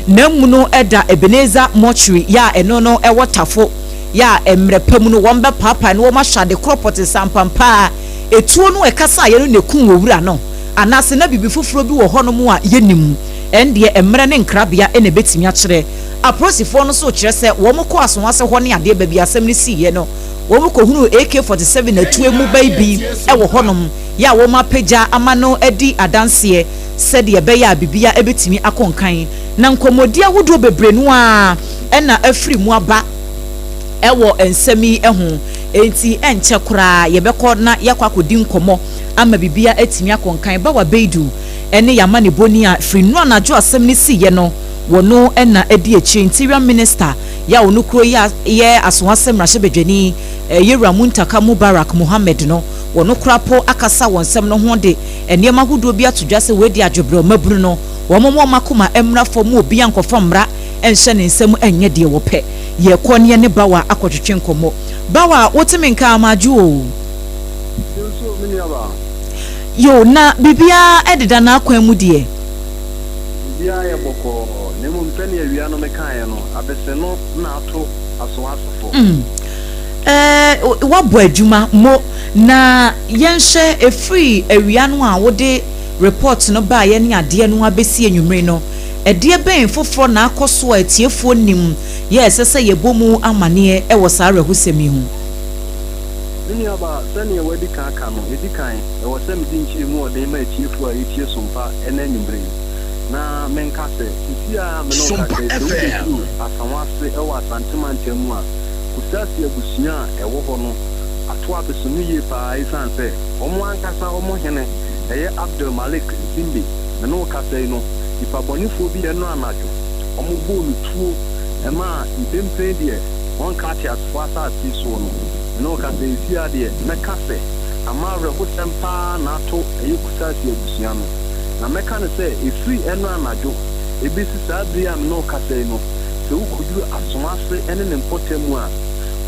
na mu no eda Ebenezer mortuary ya eno no ewo tafo ya emrepam no won be papa no ma hade kropot sampampa etuo no ekasa ye no nekun wowura no anase na bibi foforo bi wo hono mu a yenim ende emre ne nkrabea ene betimi a kire aprosifo no so kire se wo mko asonwase ho ne ade ba bi asem ni siye no wo mko hunu AK47 na tuo mu baby ewo honom ya wo ma pagya amano edi adanse said ye beya bibia ebetimi akonkan na nkomodi ahodo bebrenu a ena afri mu aba ewo ensemi ehu enti enche kura ye bekọ na yakwa kodi nkomo ama bibia etimi akonkan ba wa beidu ene yama ne boni a fri no anajo asem ni si ye no wono ena edi echi interior minister ya onu kro ya ye asonwasem rahye bedwani Yewura Muntaka Mubarak Muhammad no wono krapo akasa wonsem no ho de enema hudo bi atodwa se wedi adwebro maburu no womomo makoma emra fomu obi ankofo mra enhye ne nsem enye de wo pe ye kone ne bawa akotwetwe nkomo bawa wotime nka amaju o yo na bibia ededa na akwan mu de bibia ye boko ne mo mpene awia no mekae no abese no na ato asowasofo wabo adwuma mo na yenhye efri awia no a wode report no ba ye ne ade no abesi enwumre no ede ben foforo na akoso atiefo nim ye sese ye bomu amane e wo sare husemi hu ni aba sane wadi kan no edikan e wo sem din chi mu ode ma atiefo a etie sompa ena enwumre na menkase isia me no ka se asanwase e wo asantemantemu a kusasi abusia ewo ho no ato abesunu ye pa isanse omo ankasa omo hene eye Abdul Malik Simbi me no ka se no ipabonifo bi eno anajo omo bolu tuo ema ibempe de won ka ti asfo asasi so no no ka se isia de me ka se amare ho sempa na ato eye kusasi abusia no na me ka ne se efri eno anajo ebisi sabria me no ka se no se ukodu asomase ene ne mpotemu a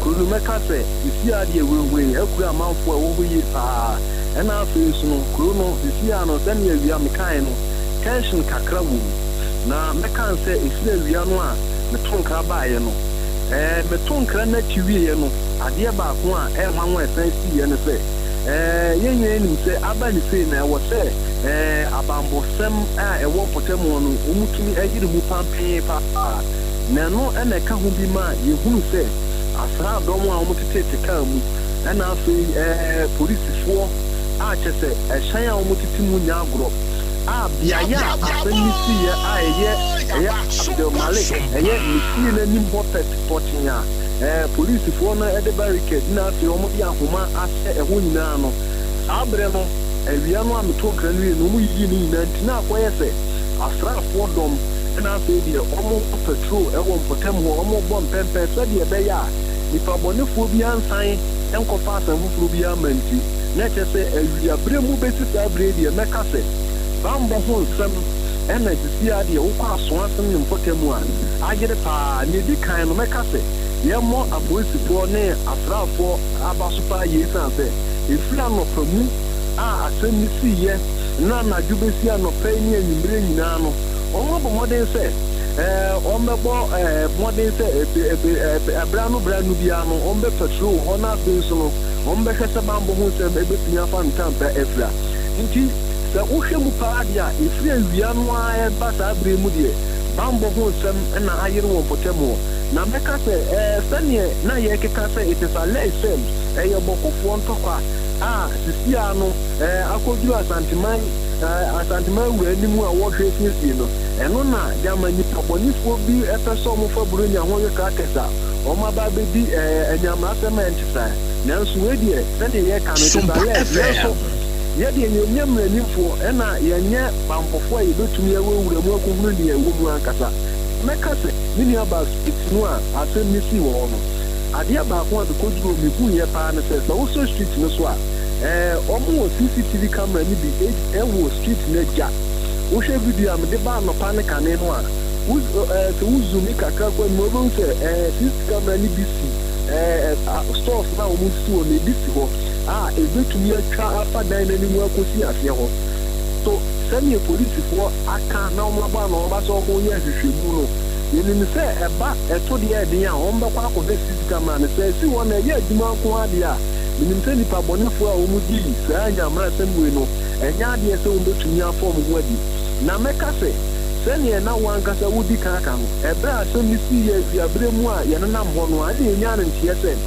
kuru meka se isi ade wewe akuru amanfo a wo yi pa ena afi so no kuru no isi ano se ne awia mekan no tension kakra wu na meka se isi awia no a me tonkra baaye no me tonkra na tiwie no ade ba ko a manwo esan si ye no se yenye nim se aba ni fe na wo se abambo sem a ewo potemu no omutumi agire mu pampe pa na no ena ka hu bi ma ye hunu se asra domo a omutete ka mu ena afi polisifo a chese ehyan a omutete mu nya agro a biaya afenisi ye a ye Abdul Malik eye misi na nim hotet potinya polisifo na ede barricade na afi omo bi ahoma ase eho nyina no abre no ewia no ametokra no no mu yi ni na ntina akoye se asrafo dom na afi de omo patrol ewo mpotem ho omo bom pempe so de be ya nipa bonefo bi ansan enkofa asanfufuru bi amanti na chese awia bremu besi sa bredi meka se bambo ho nsem ena disi ade wo kwa so asem ne mpotemu a agere pa ne di kan no meka se ye mo apolisipo ne afrafo abasupa yesan se efira no pamu a asem ni siye na na dubesi anopa ni anyimre nyina no omo bo moden se ombebo modern se branu bia no ombe patrol ona so no ombe kasa bambo ho se ebetumi afa ntampa efra nti se wohwemu paadia efri awia no a ba sa abre mu de bambo ho sem na ayere won potemo na meka se sane na ye keka se itisa lesem bokofo ntokwa sisia no akodu asantiman wura nimu a wo hwe fiesie no eno na jamani pabonifo bi epeso mo fa burunya ho ye ka kesa o ma ba be di enyama cement sa nanso we die sane ye ka no itisa ye die nyemra nifo ena yenye bambofo a yebetumi awura mu akohunu ne ewo mu ankasa meka se mini aba itinu a asemisi wo no ade ba ko de koduro mi hu ye pa na se wo so street no so a omo CCTV camera ni bi wo street na ja wo hwe video am de ba no pa ne kane no a se wo zoom kakra ko mo bo se CCTV camera ni bi si stores na wo mu si wo ne bi si ho ebetumi atwa afa dan na ni mu akosi afie ho so send your police for I can't now my ban or that's all who yes you know. You didn't say a back to the idea on the park of the system and says you want a year demand quadia. You didn't say the Pabonifua Umudi, say I'm Rassembino, and Yadia so to your form wedding. Now make us say. Send now one cast a woody carcam. A bear send me see if you are Bremois, Yanam Bonwa, Yan and TSN.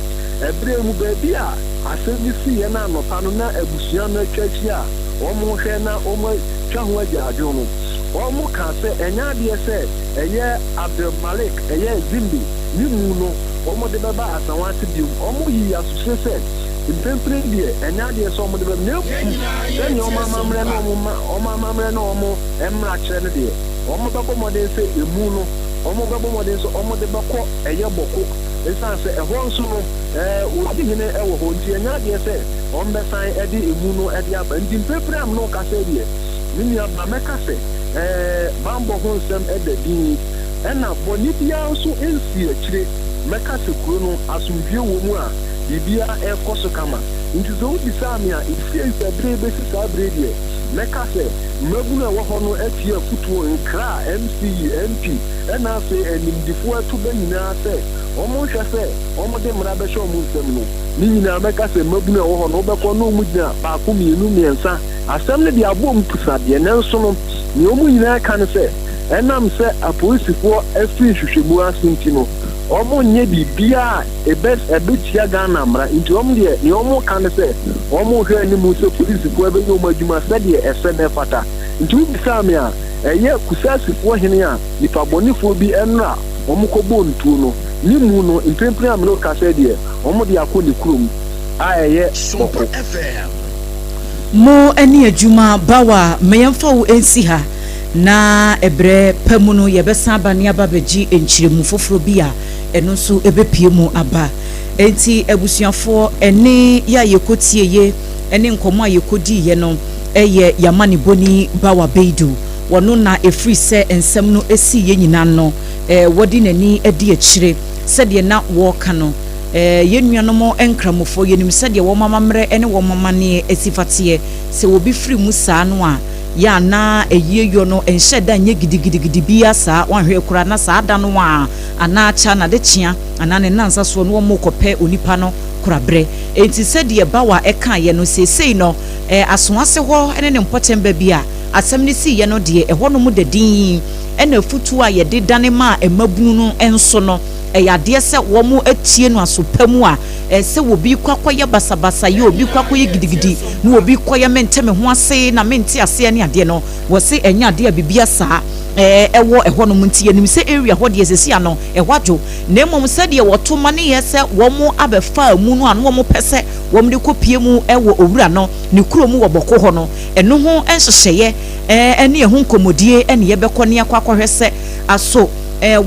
A Bremu baby, I send me see an arm of Panuna, a Busiana Churchia, Omo Hena, Omo Chahwaja, Jono. Omo can say, and Yadia said, a year Abdel Malik, a year Zimbi, Nimuno, Omo de Baba as I want to do, Omo ye as she said. In temple dear, and Nadia saw the milk. Then your mamma, or my mamma, no more, and Ratchet dear. Omo babo modern say emuno omo babo modern so omo de bako eye boko esan say e ho nso no odi hene e wo ho nti anya de say on be san e de emuno e de aba nti pepram no ka say de ni aba meka say bambo ho nsem e de din e na boni bia nso ensi akire meka se kuro no asumdwe wo mu a bibia e koso kama nti zo di sami a ifi e brebe sisa brebe meka se mabuna wo hono atia futuo nkra MC MP na se enimdifo atu banyina se omo hwe se omo de mra be hwe omo nsem no ni nyina meka se mabuna wo hono obekọ no mu gyina baako mienu miensa asem ne de abo mpusa de nanso no ni omo nyina ka ne se enam se apolisifo afi hwehwemu asinti no omo nye bibia ebetia Ghana mra nti omo de ni omo ka ne se omo hwe ni mu se polisifo ebe yo madwuma se de ese ne fata nti ubi sami a eye kusasifo hene a nipa bonifo bi enra omo kobo ntuo no ni mu no impempre amlo ka se de omo de akọ ne kurom a eye Sompa FM mo ani adwuma bawa meyemfa wo ensi ha na ebre pamuno yebesa bane aba beji enchiremu foforo bi a eno so ebepie mu aba enti abusuafo ene ya yekotie ye ene nkomo a yekodi ye no eye yamani boni bawa beidu wono na efri se ensem no esi ye nyina no wodi nani edi akire se de na wo ka no yenuanom enkramofo yenim se de wo mamamre ene wo mamane esifate se obi firi mu saa no a ya na eyeyo no enhyeda nye gidigidi bia saa wanhwe kura na saa da no a ana acha na de chia ana ne nansa so no mo kope onipa no kura bre enti se de bawa eka ye no sesei no asoase ho ene ne mpotemba bia asem ne si ye no de ho no mu dadin ena futu a ye de dane ma emabunu no enso no yade se wo mu atie no asopamu a se wo bi kwakoye basabasa ye obi kwakoye gidigidi no obi koye menteme ho ase na menti ase ne ade no wo se enya ade a bibia saa ewo eho no muntie nim se area ho de sesi ano ehwadwo na emom se de woto ma ne ye se wo mu abefa mu no ano wo mu pese wo mu de kopie mu ewo owura no ne kuro mu wo boko ho no eno ho enhyehyeye ene ehun komodie ene ye bekọ ne akwakohwe se aso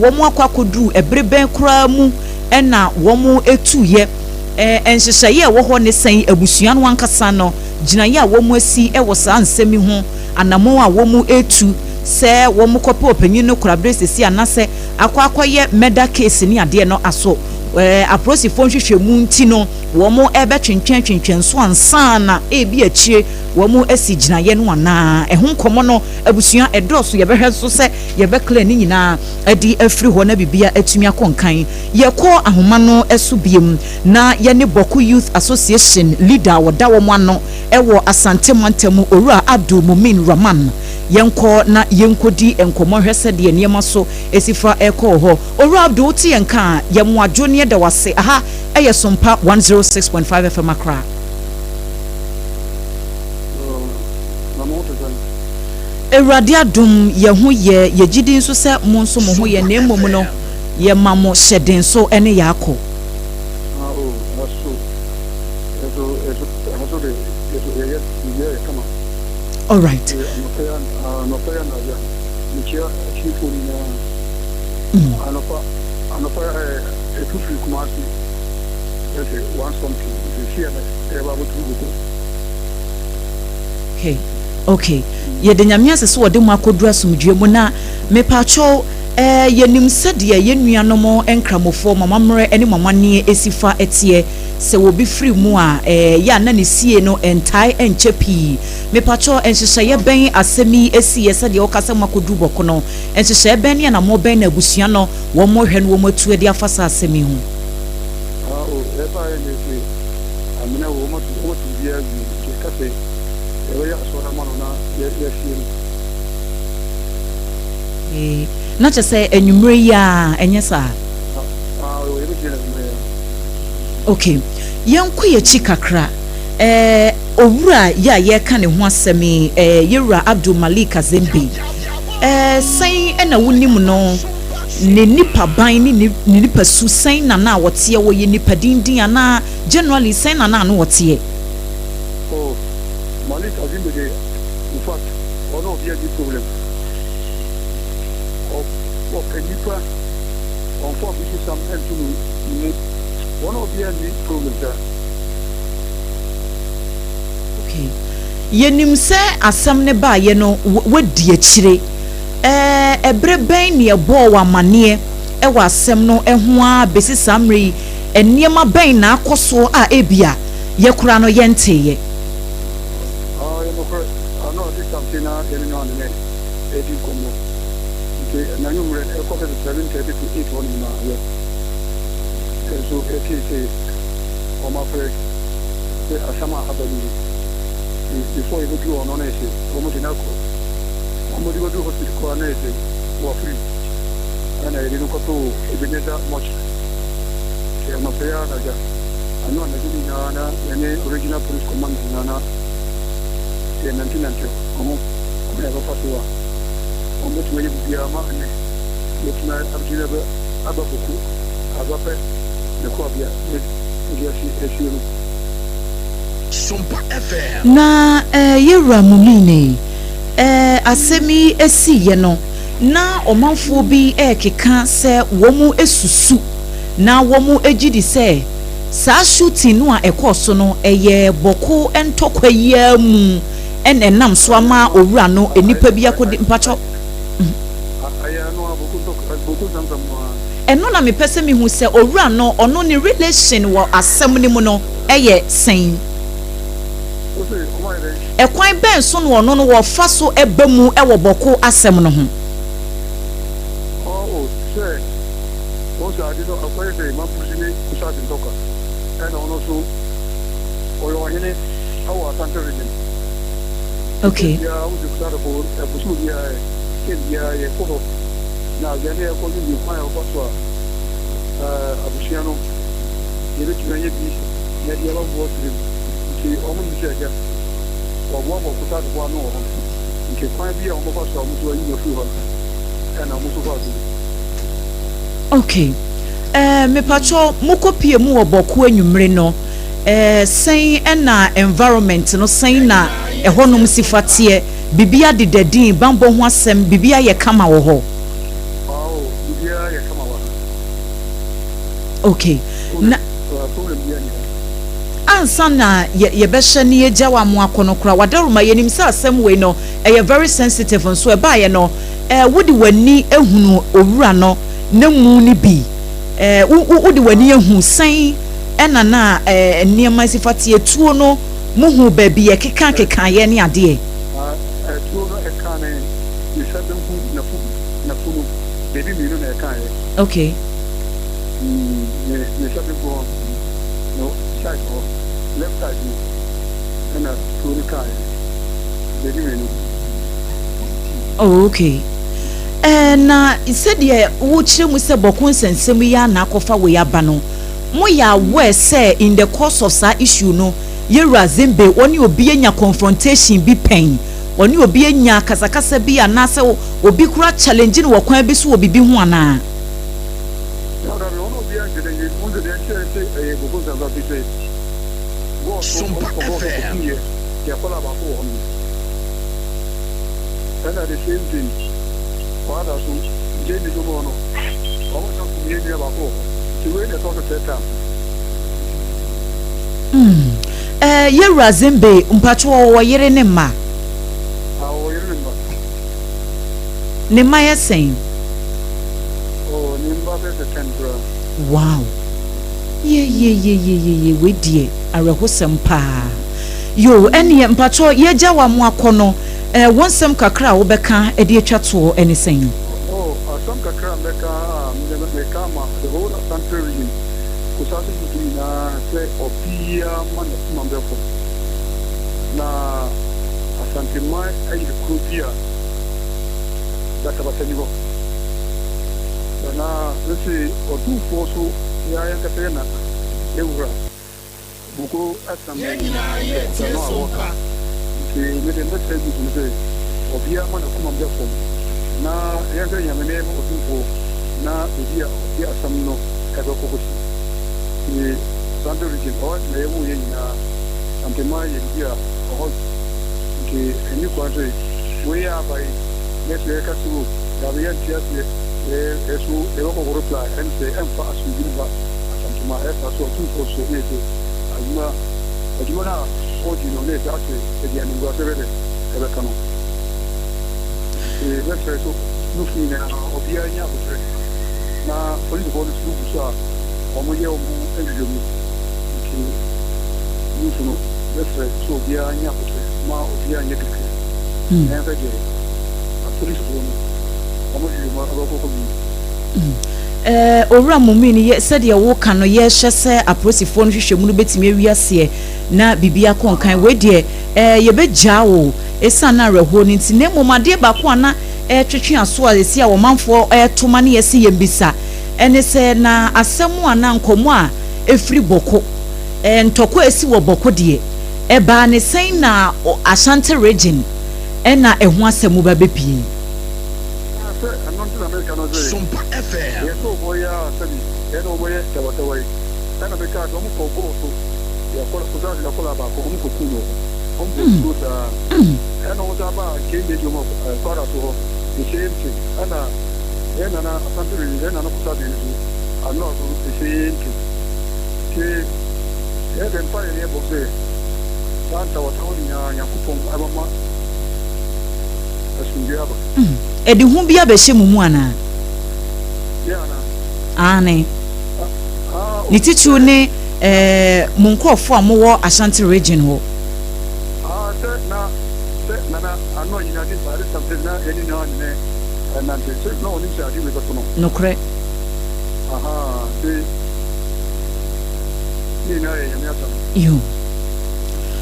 womu akwakodu ebreben kura mu ena womu etuye enhyehyeye wo ho ne sen abusua no ankasa no ginaye a womu asi wo saa nsemi ho anamo a womu etu se womu kope opanyin no kura bresesi anase akwakoye meda case ni ade no aso aprosi fo nhwehwemu nti no womu ebe twentwen so ansana ebi achie womu asi ginaye no ana ehun komo no abusua edoso ye behwe so se ye bekla ni nyina adi afri ho na bibia atumi akonkan ye ko ahoma no esu biem na ye ne Boku Youth Association leader woda wo ano ewo Asante Montemu Owura Abdul Mumin Rahman yenko na yenkodi enkomo hwese de niema so esifa eko ho Owura Abdul ti yenka ye moadwo ne da wase aha eye Sompa 106.5 FM Accra. Ewrade adum ye ho ye gidi nso se mo nso mo ho ye na emom no ye mamo hyeden so ene yakọ. All right. Okay. Ye de nyame asese wo de mu akodura sumdwe mu na mepacho yenim sɛdeɛ yenuanom enkramofo mamamre ene mamane esifa etie se wo bi free mu a ya na ne sie no entai enche pii mepacho enhyehyɛ bɛn asɛmi esie sɛdeɛ okasa makodu bɔko no enhyehyɛ bɛn ne na mo bɛn na abusua no wo mo hwɛ no wo matu de afasa asɛmi ho eba ne se amina wo mo bia bi kase ya so na mano na ya sie na kyese enwumre ya enye sa okay yanko ye chikakra owura ya ye ka ne ho asemi yewura Abdul Malik Azembe san na wonim no ne nipa ban ni nipa su san na wote wo ye nipa dindin ana generally san na no wote oh Malik Azembe de in fact one of the problem of nipa on for this some and to one of the problems there. Okay. Yenim sɛ asɛm ne ba ye no wadi akyire ebre ben ne ebo wa mane e wa asɛm no ho a besi samre eniema ben na akoso a ebia ye kura no ye nteye you know I know this something na any no ne e di komo na nyumre e ko ke 7:30 to 8 on na ya so say on my friend asama abali before you go on it almost in alcohol almost go to hospital ko na ese wa free ana ile no ko to ebeneza much ke ma paya na ja ano na gidi na yani original police command na ke 1990 omo ko ya ba fatwa omo to ye bia ma ne letna abjira ba ababuku abape de quoi bien Sompa FM na yewura mumine asemi esi ye no na omanfo bi keka se womu esusu na womu ejidi se sa shooting no a ekoso no eye boko entokwa yamu enenam so ama owura no enipa bi akodi mpacho aya no aboku zamzam eno na mepese mi hu se owura no ono ni relation wo asem ni mu no eye sen ekwan ben so no ono no wo fa so ebamu e wo boko asem no ho oh say once I did akwai dey man pusini kusa din toka and ono so oyo wahene awu asante region okay ya u de kusa ko busu ya ke ya ko na gane ko ni kwa ya kwa so abusiano yele tunanye bi ya dia ba bo tri ki omo ni se ja o bo bo kuta do no ho nke kwa bi ya omo kwa so omo so yi no fu ho na omo so kwa so okay me pacho mukopie mu oboko anwumre no sen na environment no sen na ehonum sifatie bibia de dadin bambo ho asem bibia ye kama wo ho okay na ansa na ye behye ne ye gyawa mo akonokora wadaruma yenim sa asem we no very sensitive nso e ba ye no wodi wani ehunu owura no na mu ni bi wodi wani ehu san ena na niema sifati etuo no muhu ba bi ye keka ye ne ade etuo no ekane yesabem hu na fu baby mi no na ekane okay ne sabem go no side or left side na fu ni kai baby mi no oh okay na isede wo kire mu se bokun sensem ya na akofa we aba no mo ya we say in the course of sa issue no yewura Zembe woni obi anya confrontation bi pen woni obi anya kasakasa bi anase obi kura challenge ni wokwan bi so obi bi ho ana Sompa FM ya kola ba ko on and the same thing father so jeni do no o mo ko ye ni ba ko ti we ne to the time yewura Zembe mpacho wo yere ne ma wo yere ne ma ne ma yesen wow ye we die arehosem pa yo ene mpacho ye gya wa mo akono wonsem kakra wo beka e de atwa to anything some kakra beka beka ma the whole country region kusasi na se opia man mambefo na asante mai ayi krupia data batanigo na nsi otu foso ya katena eura buko asam na Sompa ke mede ndetse bizuze obia mana kuma mbefo na yanga yamene otu fo na obia asam no kaza kokosi ni sande region o na yewu yenya antema yebia o ke eni kwase we ya bai nese kasuru da biyan tiase eso ewo ko reply and say emfa asubinba asantuma esa so tu for so yete ajuma na oji no ne dake e dia ningo asebede ebe kanu nese so nufi na obia nya butre na police ko su kusa omo ye omo ejomi ki nufi no nese so obia nya butre ma obia nya kike na fege police ko owura mumini ye said ye wo kan no ye hyese aposifo no hwehwemu no betimi awiase na bibia konkan we de ye begya wo esana reho ni ntine momade ba ko na twetwe aso a esi a wo manfo toma ne yesi ye mbisa ene se na asemu ana nkomo a efri boko ntoko esi wo boko de ba ne sen na Ashanti region ena eho asemu ba bepie Sompa FM. Yes, oh boy, study. And over here, away. And I became almost for both. Yeah, for the Colaba, for Mukuno. And all that came into Parato, the same thing. And a country, then another study. I'm not the same thing. Yeah, then finally, I will say, Santa was only a Yakupon, Abama. Edi hu bia be hye mumu ana ane ni titu ne munkrofo amowo Ashanti region ho na ano ina di bare something na eni na ne na se no ni sa di we ko no kre aha de ni na e mi asa yo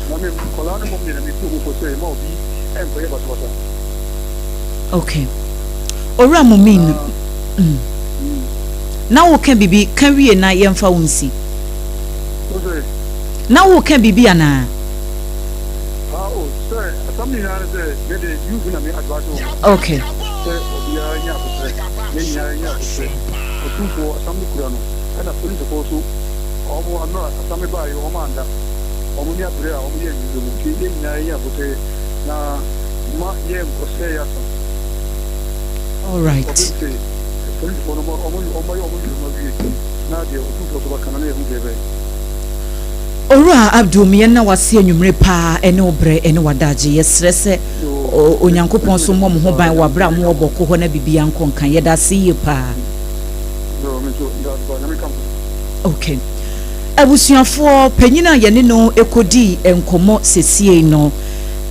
na me kola ne mo mi na mi tu ko se mo bi en ko ye ba so okay owura mumin na wo kan bibi kan wie na yemfa wonsi na wo kan bibi ana oh sir something na say they you na me advise okay obia nya ko nya ko otu fo asamu kura no ana police ko so omo ano asame ba yo omo anda omo nya bere a omo ye yuzo mo ki nya ko na ma ye ko se ya so. All right. Ora Abdul Miena wase anwumre pa ene obre ene wadaje yesrese onyankopon so mo ho ban wabra mo oboko ho na bibia nkonkan yeda se ye pa. Okay. Abusuafo panyina ye ne no ekodi enkomo sesie no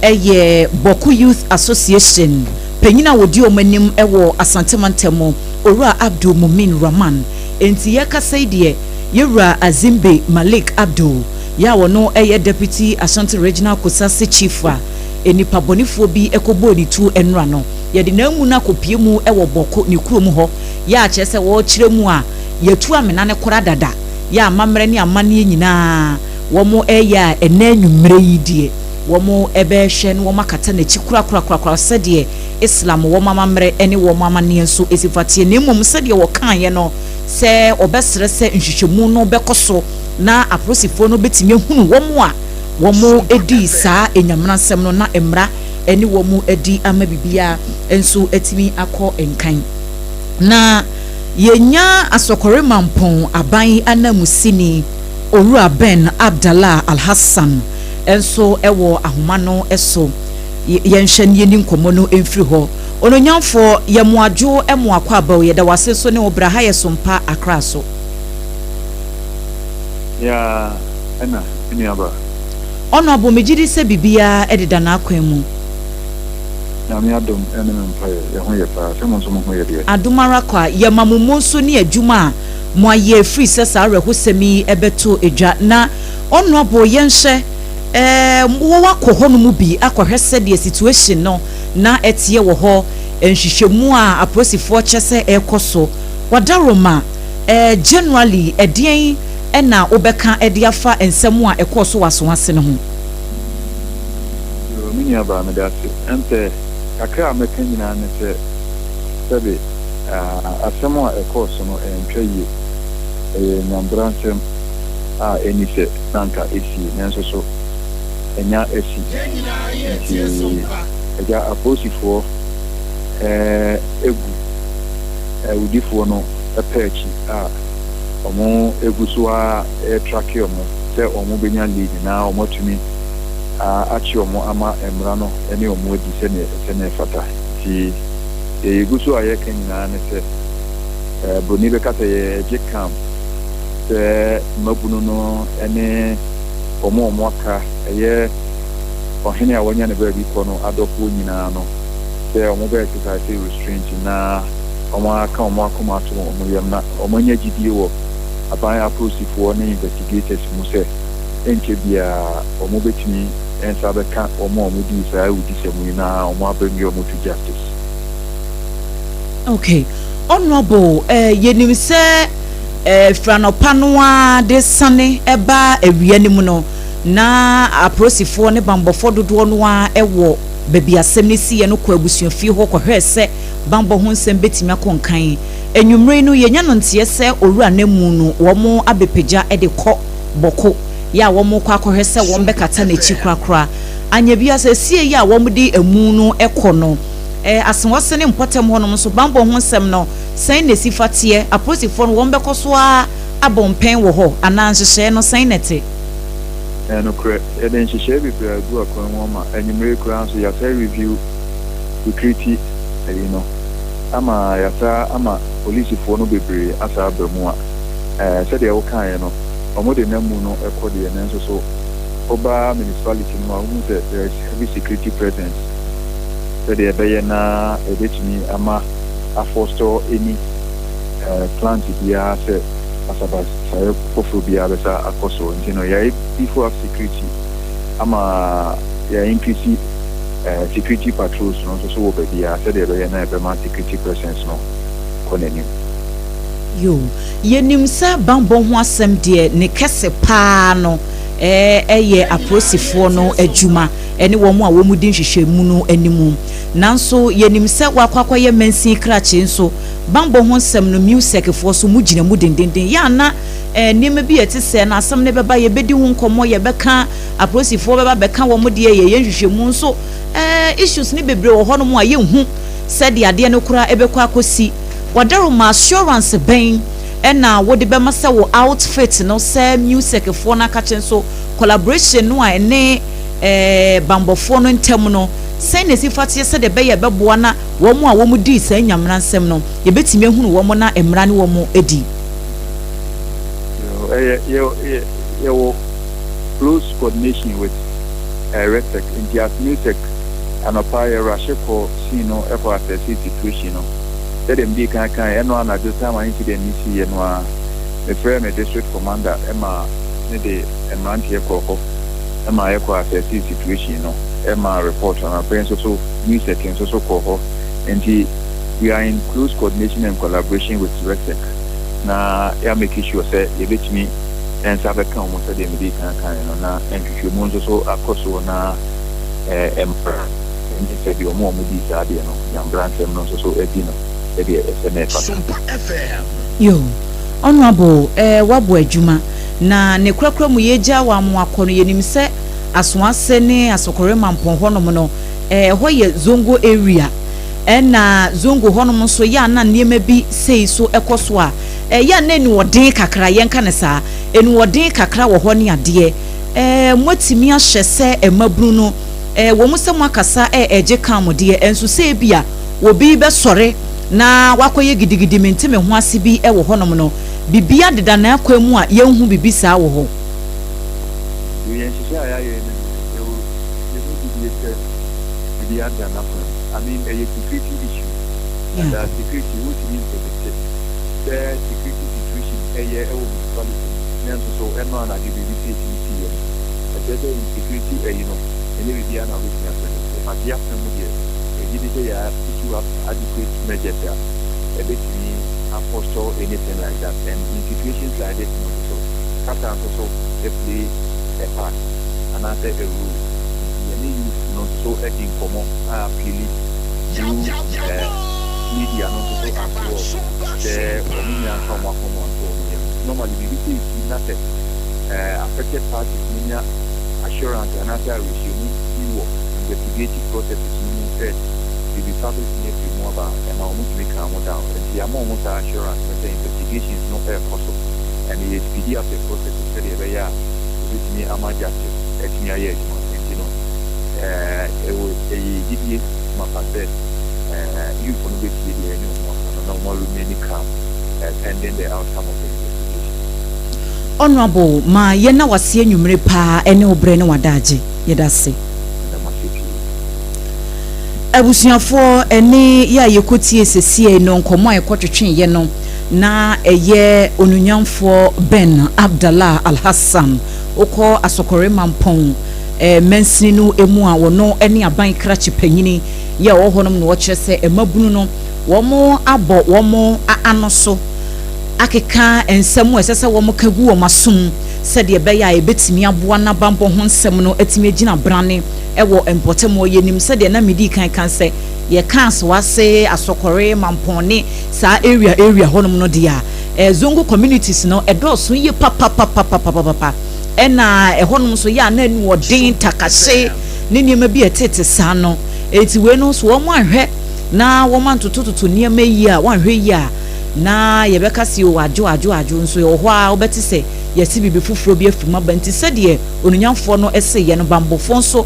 eye Boku Youth Association panyina wodi omanim ewo Asantemantem Owura Abdul Mumin Rahman enti yakasai de yewura Azimbe Malik Abdul ya wono eye deputy Ashanti regional Kusasi chief a enipa bonifo bi ekobo ni tu enra no ye de namu na kopie mu ewo Boko ni kurom ho ya achese wo kiremu a yetu amena ne kora dada ya amamre ni amane nyina wo mo eya enanwumre yidie wo mo ebehwe no wo makata na chikura sede Islam wo mamamre ene wo mamane enso esifatie ne mum sede wo kan ye no se obesre se nhwehwemu no bekoso na aprosifo no betime hunu wo mo edi saa enyamransem no na emra ene wo mo edi ama bibia enso etimi akọ enkan na yenya asokore mampon aban anamusini Owura Ben Abdallah Al-Hassan enso ewo ahoma no eso yenhye ni nkomo no emfiri ho ononyamfo ye moadwo emoakwa abawo ye da wase so ne obra ha ye Sompa Accra so ya ana ni aba ono abo megidi se bibia ededa na akwan mu na me adom ene me mpaye ye ho ye pa se mo so mo ho ye de adomara kwa ye mamumu so ne adwuma mo aye free se sa rehosemi ebeto edwa na ono abo ye nhye wo wakọ no mu bi akọhwese de situation no na etie wo ho nhwehwemu a aposifo kyese ekoso wadaroma generally edien na obeka ediafa ensemu a ekoso wasoase ne ho mini aba me dase ente kakra ameka nyina ne se sebe asemu a ekoso no entwaye nyambransem a enise nanka esi nenso so enya esi eja aposifo egu udifo no epechi a omo eguso a track omo se omo benya lead na omo tumi achi omo ama emra no ene omo di se ne fata ti eguso aye kenyina ne se boni be kata ye jekam se mabunu no ene omo aka eye ohene awonya ne baby ko no adofo nyina no se omo be exercise restraint na omo aka omo akoma to omo yam na omo nya gidie wo aban aposifo ne investigators mu se enche bia omo betimi ensa be ka omo di sa udi se mu na omo abemi omo to justice. Okay, honorable yenim se franopanoa de sane eba ewiane mu no na aposifo ne bambofo dodo no a ewo bebi asem ne si ye no kwa abusuafie ho kohwese bambo ho nsem betimi akonkan enwumre no yenya no ntie se owura na mu no wo mo abepeja de kɔ boko ya wo mo kwa kohwese wo mbekata na chi krakra anya bia se sie ya wo mo di emu no ekɔ no asenwose ne mpotem ho no so bambo ho nsem no sen ne sifatie aposifo no wo mbekɔ so a abompen wo ho ananhyehyɛ no sen nete no correct then she share with go akwan woma enyimre kura so ya say review security ama ya sa ama police for no bebre asa abamu a said e kan no omo de namu no ekode na nso so oba municipality no who there is heavy security presence said e be na ebetimi ama afoster any plant dia say asaba say phobia besa akoso ntino ya before security ama ya increase security patrols no so wo be dia said e be na e be ma security presence no koneni yo yenim sa bambo ho asem de ne kese pa no ye aposifo no adwuma ene wo mu a wo mu din hwehwemu no animu nanso yenim sa wakwakwɔ ye mansi krache nso bambo ho nsem no music fo so mu gina mu dendenden ya na nima bi etise na asem ne beba ye bedi ho nkomo ye beka aposifo beba beka wo mu de ye hwehwemu nso issues ne bebre wo ho no mu a ye hu said de ade no kura ebekɔ akosi wadaro ma assurance ben na wode be masa wo outfit no say music fo na kache nso collaboration no a ne bambofo no ntem no sen ne sifatie se de be ye beboa na wo mu a wo mu di sa nyamra nsem no ye betime hunu wo mu na emra ne wo mu edi yo close coordination with RESEC in the music and a fire rashiko sino ever assess situation no that them be kan eno na just time incident ni si eno a the frame district commander Emma ne de emrantie koko Emma echo assess situation no Emma report on a parents also music and so koko and we are in close coordination and collaboration with RESEC na ya make sure say you bet me and sabe kan mo say dem be kan no na enhwehwe mo nso so akoso na emperor and say bi omo di sa de no yambran sem no so edi no Sompa FM. Yo, honorable, wabo adwuma na ne krakra mu yeja wa mu akono yenim se asoase ne asokore mampon honom no ho ye zongo area na zongo honom so ya na niema bi sei so ekoso a ya na ni wodin kakra yenka ne saa eni wodin kakra wo ho ne ade motimi ahye se emabru no wo musem akasa eje kan mo de enso se bia obi be sore na wakoye gidigidi mentime ho ase bi e wo honom no bibia deda na akwa mu a yenhu bibi saa wo ho yen sisi ayaye ne yo bibi ese bibi ada na fa I mean a security issue and security which means the security situation eye e wo municipality so eno na give bibi security the security you know any bibi na we can say but ya from there say ya issue of adequate measures there a bit me apostle anything like that and in situations like this so captain also play a part and I say a rule any youth not so in common appealing through media not so as well the communion from one common so normally we see that affected parties mean assurance and after resuming investigative processes said the service needs to more about and almost make calm down and the amount of assurance that the investigation is not possible and the SPD of the process is very rare with me ama justice at me and you know it was a GDA my said you for the video no more remaining calm pending the outcome of the investigation. Honorable ma yena wase anwumre pa ene obre ne wadaje yedase abusuafo ene ya yekotie sesie no nkomo ayekotwetwe ye no na eye onunyamfo Ben Abdallah Al-Hassan oko asokore mampon mensini no emu a wono ene aban krachi panyini ye wo honom no wo kyerese emabunu no womo abo womo anoso akeka ensemu esese womo kagu wo masom sede be ya ebetimi aboa na bambo ho nsem no etimi agina brane ewo empotemo yenim sede na medi kan se ye kans wase asokore mampone sa area honom no dia zongo communities no edoso ye papa ena honom so ya na anu odin takase ne niema bi etete sa no eti we no so wo ahwe na wo man tototo niema yi a wanhwe yi a na yebeka si o ajo nso yo ho a obeti se yesi bibi fufuro bi afuma banti sede onunyamfo no ese ye no bambofo nso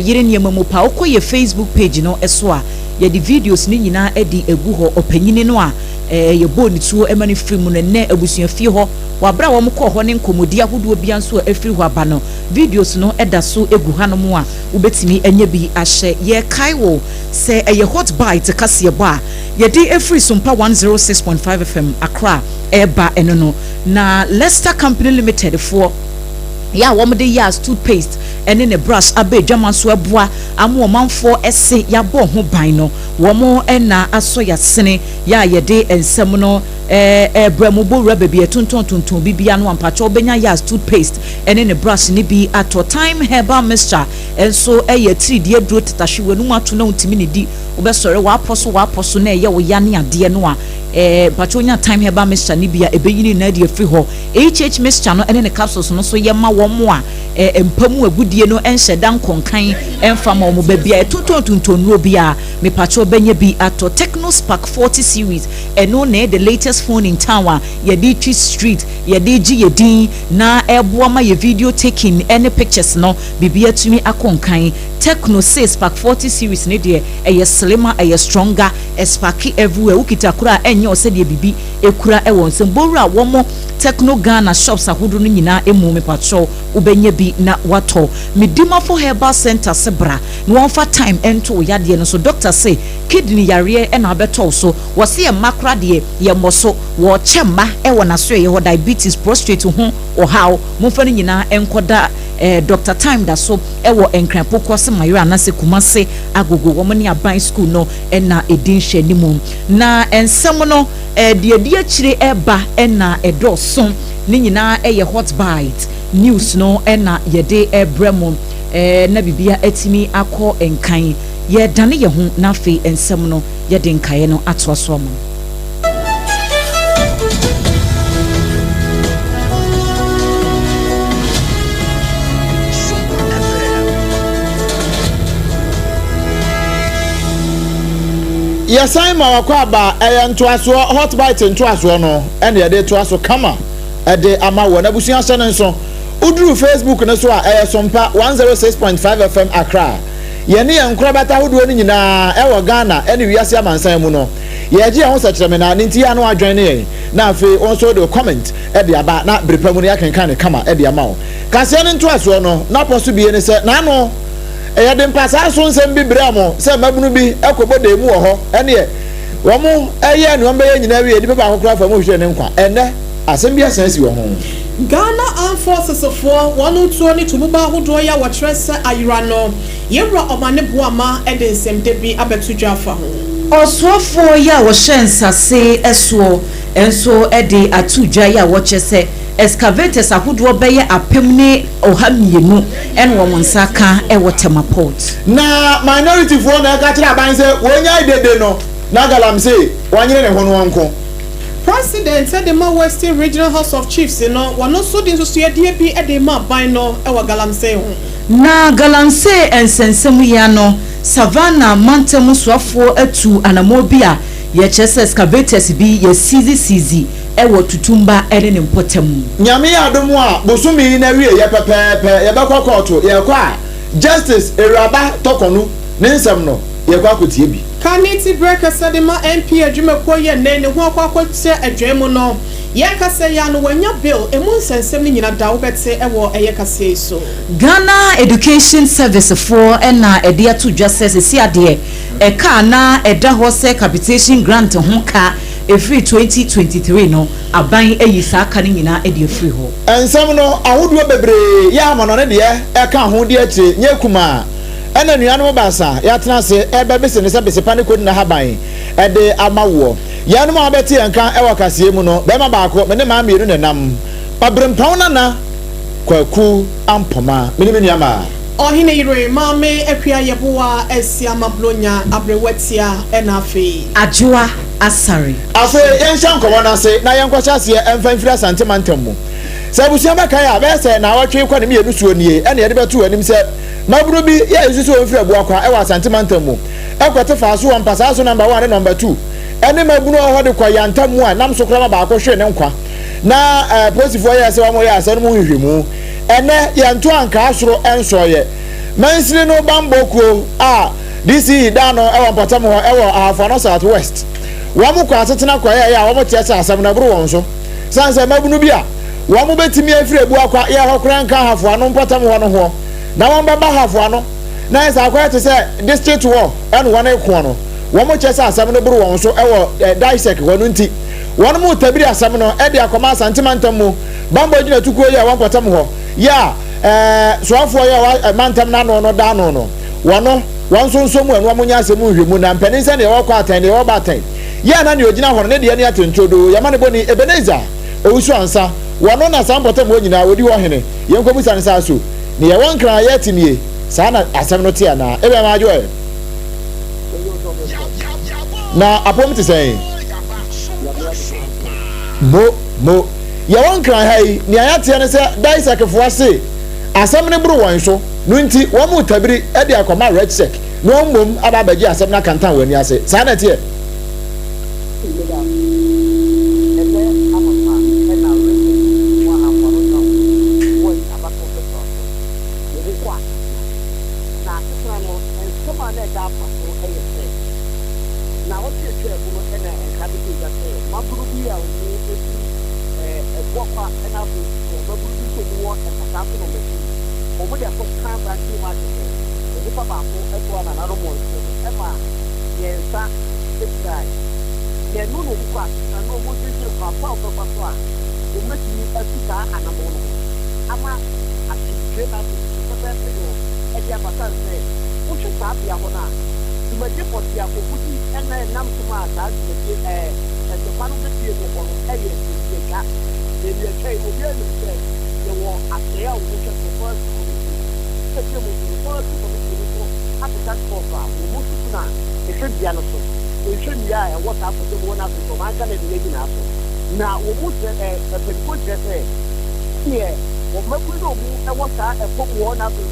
yire niema mu pa okoye Facebook page no eso a ye di videos ni nyina edi egu ho opanyini no a ye boni tuo emani film no ne abusuafie ho wabra wo mkọ ho ne nkomodi ahodo bia nso afiri ho aba no videos no eda so egu hanom a ubetimi anya bi ahye ye kaiwo se ye hot bite kase bo a ye di afiri Sompa 106.5 FM Accra eba enono na Leicester Company Limited for ya womde ya toothpaste ene ne brush abe dwaman so aboa amo manfo ese ya bo ho ban no womo ena aso ya sene ya yede ensem no bremubo rubber bi etonton bibia no ampacho obenya ya toothpaste ene ne brush ni bi ato time herbal mixture enso eye tridie duro tetahwe nu ato na untimi ne di obesore wa aposo na eye wo ya ne ade no a pachonya time herbal mixture ni bia ebeyini na de afri ho HH mixture no ene ne capsules no so ye ma wo mo a empamu agudie no enhyedan konkan enfama wo ba bia etonton no bia me pacho benya bi ato Techno Spark 40 series eno na the latest phone in town ye di tree street ye di gi ye din na eboa ma ye video taking any pictures no bibia tumi akonkan Techno Spark 40 series ne de eye slimmer eye stronger sparky everywhere ukita kura enye ose de bibi ekura ewon sembora womo Techno Ghana shops ahodo no nyina emu me pacho ubenye bi na wato medima for herbal center sebra no wonfa time ento yade no so doctor say kidney yare e na beto so wose ye makra de ye moso wo chema e wona so ye ho diabetes prostate ho o how momfa no nyina enkoda Dr. Time da so ewo enkranpo kwose mayura na se kumase agogo wo ne aban school no na edin hwanimu na ensem no de akire eba na edoso ne nyina eye hot bite news no na yede ebremo na bibia atimi akọ enkan ye dane ye ho na fe ensem no yede nkae no ato so mo Yasan ma wakwaba ntoaso hot bite ntoaso no ene ye de toaso kama de ama wo na busuan nso uduru Facebook ne so a Sompa 106.5 FM Accra yɛne yɛn nkorabata ahodoɔ no nyinaa ɛwɔ Ghana ɛne wiase amansan mu no yɛgye yɛn ho sɛkyerɛme na ne nti yɛ ano adwene ne yɛn na afei wɔn nso de comment ɛde aba na berepa mu no yɛakenkan ne kama ɛde ama wo kaseɛ no ntoasoɔ no na apɔ so bie ne sɛ naano ɛyɛde mpasaa so nsɛm bi brɛ mo sɛ mmabunu bi ɛkɔbɔ da mu wɔ hɔ ɛneɛ wɔn ɛyɛ nneɛma bɛyɛ nyinaa wie nipa baako koraa fa mu hwehwɛ ne nkwa ɛnɛ asɛm bi asan si wɔ ho Ghana Armed Forces for one tuo ni tumuba ahodoɔ ya wɔkyerɛ sɛ ayira no yɛwura ɔmane boama ɛde nsɛmde bi abɛto dwa afa ho ɔsoafoɔ yi a wɔhyɛ nsase ɛsoɔ ɛnso ɛde ato dwa yi a wɔkyɛ sɛ excavators ahodoɔ bɛyɛ apem ne ɔha mmienu ɛne wɔn nsa ka ɛwɔ Tema Port na minority foɔ na ɛka kyerɛ aban sɛ wɔnya dede no na galamsey wɔanyere ne ho no wɔnko President said the Western Regional House of Chiefs one also did so a DB at the map by no our Galamsey. Na Galamsey and Sensemiano Savannah Montemu Swafo etu anamobia ye chese excavators bi ye sizi ewo tutumba ene ne mpotemu. Nyame adomu a bosumi na wie ye pepepe ye bekọ court ye kwa Justice Eraba Tokonu ne nsem no ye kwa kotie bi. Kaniti breaker said the MP adwumako ye ne ho akwakwose adwemu no ye kase ya no wanya bill emu nsensem ni nyina da wo betse ewo eye kase so Ghana Education Service for na ede ato dwase si ade e ka na eda ho se capitation grant ho ka efiri 2023 no aban eyi sa ka ni nyina ede efiri ho ensem no ahodo bebre ya amano ne de e ka ho de akire nyekuma ena nuanom basa ya tena se ebe bese ne se bese pa ne kodi na haban ede amawo yanum abeti enka ewa kasie mu no be ma baako me ne ma mienu ne nam Obrempong na kwaku ampoma me ne nuama Oheneyere mame akua yeboa esiama blonya abrewatia enafe Adwoa Asare afe yensha nkomo na se na yenkwacha se emfanfira santemantam mu sabusia baka ya be se na watwe kwa ne mienu suo nie ene yede beto anim se maburu bi ya yesusu onfira bua kwa ewa santemantam mu ekwote faaso won pasaso number 1 and number 2 ene mabunu ho de kwa yantamu a nam sokra ba ko hwe ne nkwa na posifo ya se wa mo ya se no mu hwehwemu ene yanto anka asoro ensoye mansiri no bamboko a DC dano ewa mpatam ho ewa afano south west wa mo kwa tetena kwa ya wa mo tiasa asam na buru won so sanse mabunu bi a wa mo betimi afire bu akwa ya hokran kan hafo ano mpatam ho no ho na won baba hafo ano na esa akwa te se district war ene won ekwo no wa mo tiasa asam no buru won so ewa dissect wonu nti won mo tabiri asam no e de akoma santimantam mu bambo gina tukuo ya wa mpatam ho ya soafo ya mantam na no da no no wono wonsonso mu enu amunya asemu hwemu na mpanin se ne wo kwa atan ne wo ba atan ya na ne ogina ho ne de ne atentodo ya ma ne boni Ebeneza owusu ansa wono na sampotam wo nyina wodi wo hene yenko busa ne sa so ne ye won kran ya tinie sa na asem no tia na ebe ma ajo na apom te say mo ya won kran hai ne ayatia ne se dai sakefo ase asem ne buru won so no nti wo mu tabiri e de akoma red check no mom aba baji asem na kantan wani ase sa na tie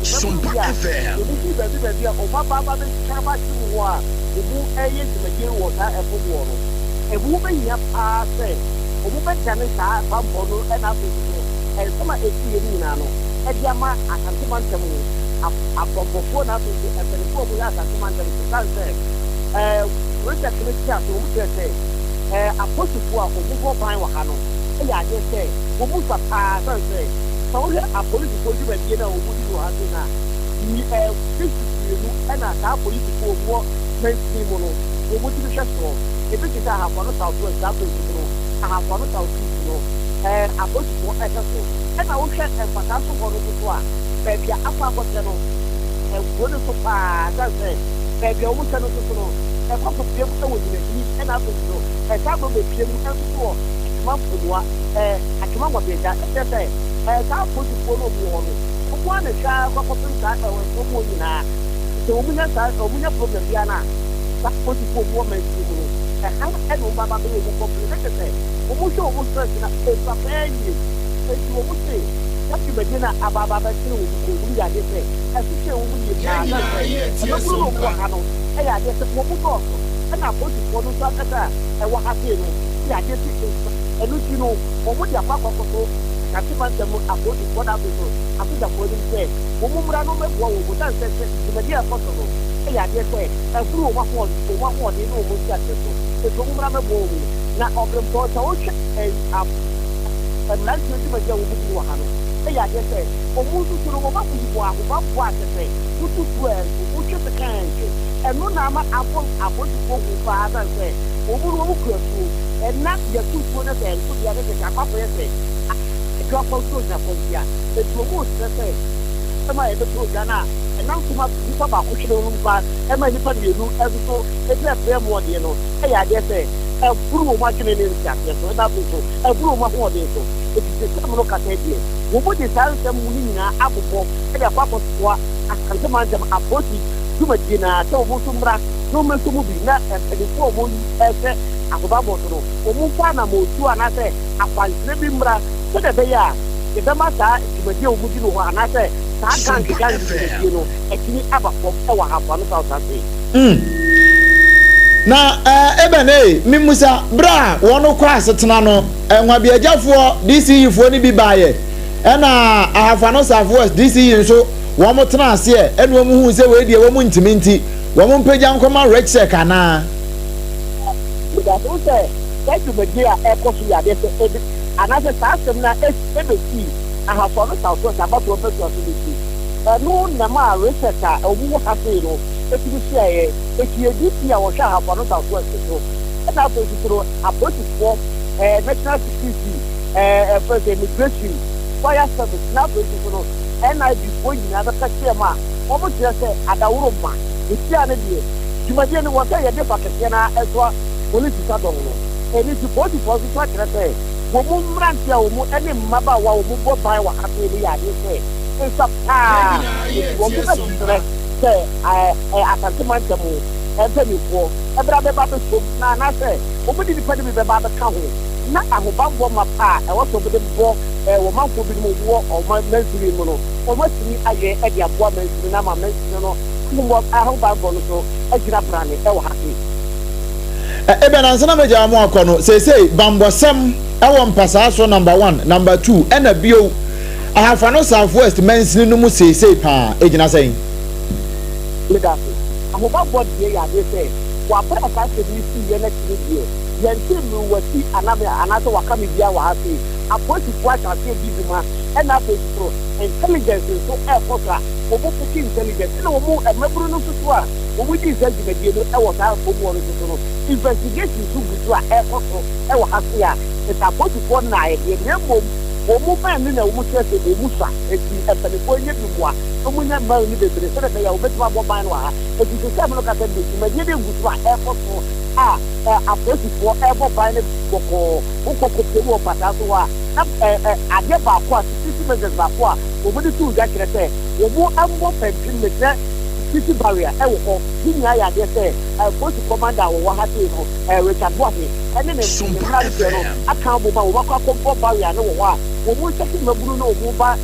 Sompa FM. abɔbɔfoɔ na afei nso mpanyinfoɔ mu yɛ asase mantam so kan sɛ research no ti aso wɔn kyerɛ sɛ apolisifoɔ a wɔn bɔ ban wɔ ha no ɛyɛ adeɛ sɛ wɔn mu fa paa sɛ sɛ wɔyɛ apolisifoɔ dwumadie na wɔn mu di wɔ ha so na mmienu ɛna saa apolisifoɔ wɔ mɛnsin mu no wɔn mu ti hwɛ soɔ ebi ti sɛ ahafo no south west saa apolisifoɔ no ahafo no south east no apolisifoɔ ɛhwɛ so ɛna wohwɛ mpata so hɔ no so a baabi a akɔ akɔtɛ no ɛwɔ no so paa sɛ sɛ baabi a wɔn kyɛ no so no ɛkɔ kɔpie mu ɛwɔ gyinagyini ɛna afɔ so ɛsaa bɔ bepie mu ɛnso wɔ akima mpomua akima mɔbɛgya ɛkyɛ sɛ saa apolisifoɔ no ɔmo wɔ no ɔmo ana hwɛ akɔkɔpem saa ɛwɔ ɛfɔm nyinaa sɛ ɔmo nya problem bia na saa apolisifoɔ ɔmo wɔ mɛnsi mu no ɛha ɛna ɔmo aba bɛyɛ ɔmo kɔpem ɛkyɛ sɛ ɔmo hwɛ ɔmo stress na ɛfa pɛɛ yie ɛti ɔmo se yàtí bẹ̀dẹ̀ náà ababa kyerɛ wɔn mu kò yɛ adeɛ sɛ ɛhyehyɛ wɔn mu yɛ paa sɛ ɛbɛkuru no wɔ ha no ɛyɛ adeɛ sɛ wɔn mu dɔɔso ɛna apolisifoɔ no nso akata ɛwɔ ha sei no yɛ adeɛ sɛ ɛno ti no wɔn mu de akɔ akɔkɔtɔ kati ma nsɛm apolisifoɔ no afei so asogyafoɔ no sɛ wɔn mu mmara no mɛboa wɔn mu dan sɛ dwumadi ɛkɔtɔ no ɛyɛ adeɛ sɛ ɛburu wɔn ahoɔden ne wɔn mu si akyɛ so ɛso wɔn mmara mɛboa wɔn mu na ɔbrɛmpɔ sɛ wɔhwɛ mmeranteɛ dwumadi a wɔn mu di wɔ ha no ɛyɛ adeɛ sɛ ɔmo nsusu no wɔba bubu aboa atɛtɛ wotutu wotwe sekɛnkye ɛno na ama apolisifoɔ hu paa sɛ sɛ ɔmo no ɔmo kura tuo ɛna yɛtutuo no sɛ nso deɛ ɛde akwafo yɛ sɛ ɛdwafo nso gyafo ntia ɛti ɔmo osrɛ sɛ ɛma yɛbɛto ogya no a ɛnam soma nipa baako hwere no mpa ɛma nipa mmienu ɛso so ɛgyina brɛ mu ɔdeɛ no ɛyɛ adeɛ sɛ ɛburu wɔn adwene ne nsiaseɛ so ɛna afei so ɛburu wɔn ahoɔden so ɛfisɛ sɛm no kasa deɛ wɔn mo de saa nsɛm mu ne nyinaa abobɔ ɛde akɔ akɔtoa akantemantam apolisi dwumadie na sɛ wɔn nso mmra na wɔn nso mu bi na mpanyinfoɔ a wɔn ɛsɛ ahobabɔ so no wɔn mfa anam otu anaasɛ akwansere bi mmra sɛdeɛ ɛbɛyɛ a yɛbɛma saa dwumadie a wɔn di no hɔ anaasɛ saa gangi dwumadie no ɛtumi aba fam ɛwɔ ahafo no south ase. na ebe mimusa bra wɔn kɔ asetena no nwabiagyafoɔ DCE foɔ ni bi baayɛ ɛna ahafa no south west DCE nso wɔn mo tena aseɛ ɛna wɔn hu sɛ wɔn deɛ wɔn mo ntumi nti wɔn mo mpagya nkɔma rechsek anaa. Gbàgbọ́ sẹ́ ẹ̀jú méjì à ẹ̀kọ́ sùn yàdé sẹ́ ẹ̀dí ànáṣẹ́ sàásẹ̀m náà ẹ̀bẹ̀sì àhàfọ́ ní south west àbátọ̀ ọ̀bẹ̀sì ọ̀sẹ̀ bẹ̀sì ẹ̀nu nàmà rechsek à òwúwọ́ ha sí inú etiri sí ẹ̀yẹ etí DP à wọ́ṣẹ́ àhàfọ́ ní south west so ẹ̀na àpò ìṣòro àpòtìfọ́ national security first immigration fire service náà àpò ìṣòro NIB fún yìnyín abẹ́kẹ́ sí ẹ̀ máa wọ́n mú tiẹ̀ sẹ́ àdàwóró mà èsì àná diẹ dwumadie ni wọ́n sẹ́ yẹ dé pàkẹ́kẹ́ náà ẹ̀sọ́ polisi sadɔn no ɛni ti polisi fɔ so akyerɛ sɛ wɔn mu mmeranteɛ a wɔn mu ɛne mmabaawa a wɔn mu bɔ ban wɔ ha no yɛ adeɛ sɛ nsa paa wɔn mu bɛsrɛ sɛ asantemantam mpanyinfoɔ ɛbɛrɛ bɛba abɛsom na anaasɛ wɔn mu de nipa de bi bɛba abɛka ho na ahobanbɔ ma paa ɛwɔ sɛ wɔn de bɔ wɔn manfo bi mu wɔ ɔman mansiri mu no wɔn atumi ayɛ ɛde aboa mansiri na ama mansiri no mmɔ ahobanbɔ no so agyina brane ɛwɔ ha se. ebe na nsana meja amu akɔ no seesei bambɔsɛm ɛwɔ mpasaa so number 1 number 2 ɛna bio ahafa no south west mansini no mu seesei paa egyina sɛn. legacy ahobanbɔ deɛ yɛ adeɛ sɛ wabɛ ɛkaasɛ bi si yɛ n'akyiri deɛ yɛn ti mu wasi anaasɛ wakame bia wɔ ha se apolisifoɔ ahyɛaseɛ bi bi ma ɛna afei soro intelligence nso ɛɛkɔ so a wɔn fiti intelligence ɛna wɔn mmaburu no nso a wɔn di nsa dwumadie no ɛwɔ saa fom wɔn nso no investigation nso gu so a ɛɛkɔ so ɛwɔ ha se a ɛsɛ apolisifoɔ na ayɛdeɛ na mmom wɔn bɛn ne na wɔn kyerɛ sɛ wɔn sa eti mpanyinfoɔ nye bi mu a wɔn nyɛ mmaa ni bebree sɛdeɛ bɛyɛ a wɔbɛtumi abɔ ban no wɔ ha eti sɛ no kata bi dwumadie de gu so a ɛɛkɔ so a apolisifoɔ ɛɛbɔ ban no bɔkɔɔ wokɔkɔ pɛm wɔ mpataa so hɔ a adeɛ baako a sisi measures baako a wɔn de tu gya kyerɛ sɛ wɔn abɔ pɛmpim ne sɛ sisi barrier ɛwɔ hɔ ne nyinaa yɛ adeɛ sɛ polisi commander a wɔwɔ ha sei no Richard Boahe ɛne ne mmeranteɛ no aka abɔ ma wɔn akɔ akɔbɔ barrier no wɔ hɔ a wɔn sɛti maburu na wɔn ba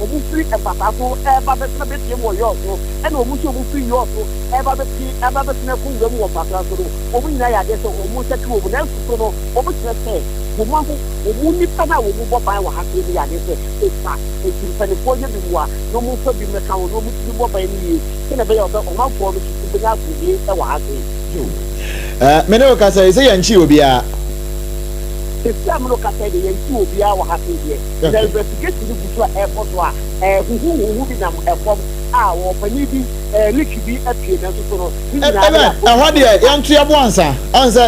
wɔn firi ɛbatafo ɛba bɛtena bɛtie mu wɔ yɔɔso ɛna wɔn nso wɔn firi yɔɔso ɛba bɛtena kungwa mu wɔ mpata so no wɔn nyinaa yɛ adeɛ sɛ wɔn sɛti wɔn na nso no wɔn kyerɛ sɛ wɔn nipa na wɔn bɔ ban wɔ ha so yɛ adeɛ sɛ ɛfa eti mpanyinfoɔ yɛ bi mu a na wɔn nfa bi mɛka wɔn na wɔn ti bɔ ban no yie sɛnɛ bɛyɛ ɔbɛ ɔmanfoɔ no tutu bɛnya asomdie ɛwɔ ha so. mene wo kasa sɛ yɛnkyi obiara esi amino kasa de yɛnkyi obiara wɔ ha so deɛ na investigation no gu so a ɛkɔ so a huhu bi nam ɛfɔm a wɔpanyin bi leak bi apue na nso so no ɛhɔ deɛ yɛnto yɛbo ansa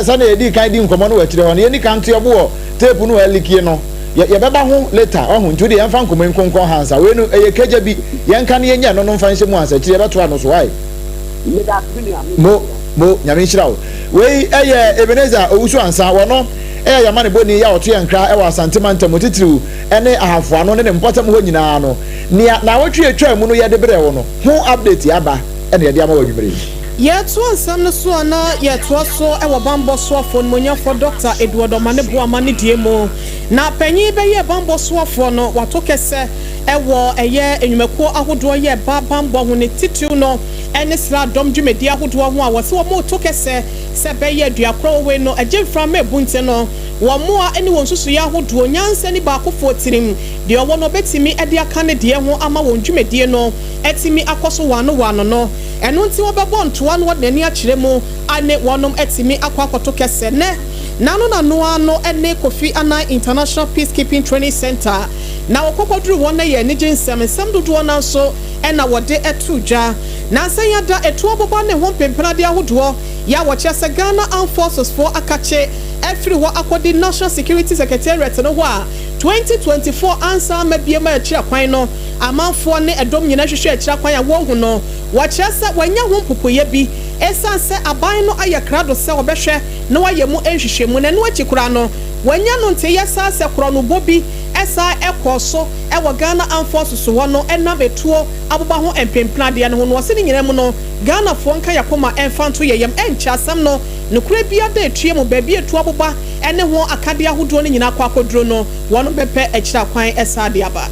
sɛne yɛdi kan di nkɔmmɔ no wɔakyirɛ hɔ no yɛni kan to yɛbo wɔ tape no ɛlikie no yɛbɛba ho later ɔho nti wode yɛmfa nkɔmmɔ nkonkɔn ha ansa wei no ɛyɛ kagya bi yɛnka no yɛnya no no mfa nhyɛ mu ansa kyiri yɛbɛtoa no so wae mo nyame nhyira wo wei ɛyɛ Ebenezer owusu ansa wɔno ɛyɛ yamane boni ya ɔto yɛ nkra ɛwɔ asantema ntam titiriw ɛne ahafoa no ne ne mpɔtam hɔ nyinaa no nea na wɔtwe atwa mu no yɛde brɛ wo no ho update aba ɛne yɛde ama wɔ adwumere yɛto nsɛm no so ana yɛtoa so ɛwɔ bambɔ soafoɔ no monyafo Dr. Adwoa Asare ne die mu na panyin bɛyɛ bambɔ soafoɔ no wato kɛsɛ ɛwɔ ɛyɛ enwumakuo ahodoɔ yɛ bambɔ ho ne titiw no ɛne sra dɔm dwumadi ahodoɔ ho a wɔse wɔn to kɛsɛ sɛ bɛyɛ aduakorɔ wei no agye mframa ebunte no wɔn moa ɛne wɔn susuyɛ ahodoɔ nyansa ne baakofoɔ tirim deɛ ɔwɔ no bɛtumi ɛde aka ne deɛ ho ama wɔn dwumadie no ɛtumi akɔ so wano no ɛno nti wɔbɛbɔ ntoa no wɔde n'ani akyerɛ mu ane wɔnom ɛtumi akɔ akɔto kɛsɛ nɛ nanoa no ɛne Kofi Annan International Peacekeeping Training Center na wɔkɔkɔduru wɔn yɛ anigye nsɛm dodoɔ no nso ɛna wɔde ɛto dwa na nsɛn yɛda ɛto abɔbɔ ne ho mpempena de ahodoɔ yɛ wɔkyɛ sɛ Ghana Armed Forces for akakye ɛfiri hɔ akɔdi National Security Secretariat no hɔ a 2024 ansa mabiema akyira kwan no amanfoɔ ne ɛdɔm nyina hwehwɛ akyira kwan a wɔhu no wɔkyerɛ sɛ wɔanya ho mpopoyɛ bi ɛsan sɛ aban no ayɛ krado sɛ wɔbɛhwɛ na wɔayɛ mu nhwehwɛ mu na no akyi kora no wɔanya no nte yɛ saa sɛ korɔ no bɔ bi ɛsa ɛkɔ so ɛwɔ Ghana Armed Forces so hɔ no ɛnam etuo aboba ho mpempena deɛ no ho no wɔse ne nyina mu no Ghanafoɔ nka yakoma ɛmfa nto yɛyɛm ɛnkyɛ asɛm no nokura bia da etue mu baabi etu aboba ɛne ho akade ahodoɔ no nyina akɔ akɔduro no wɔn bɛpɛ akyira kwan ɛsa de aba.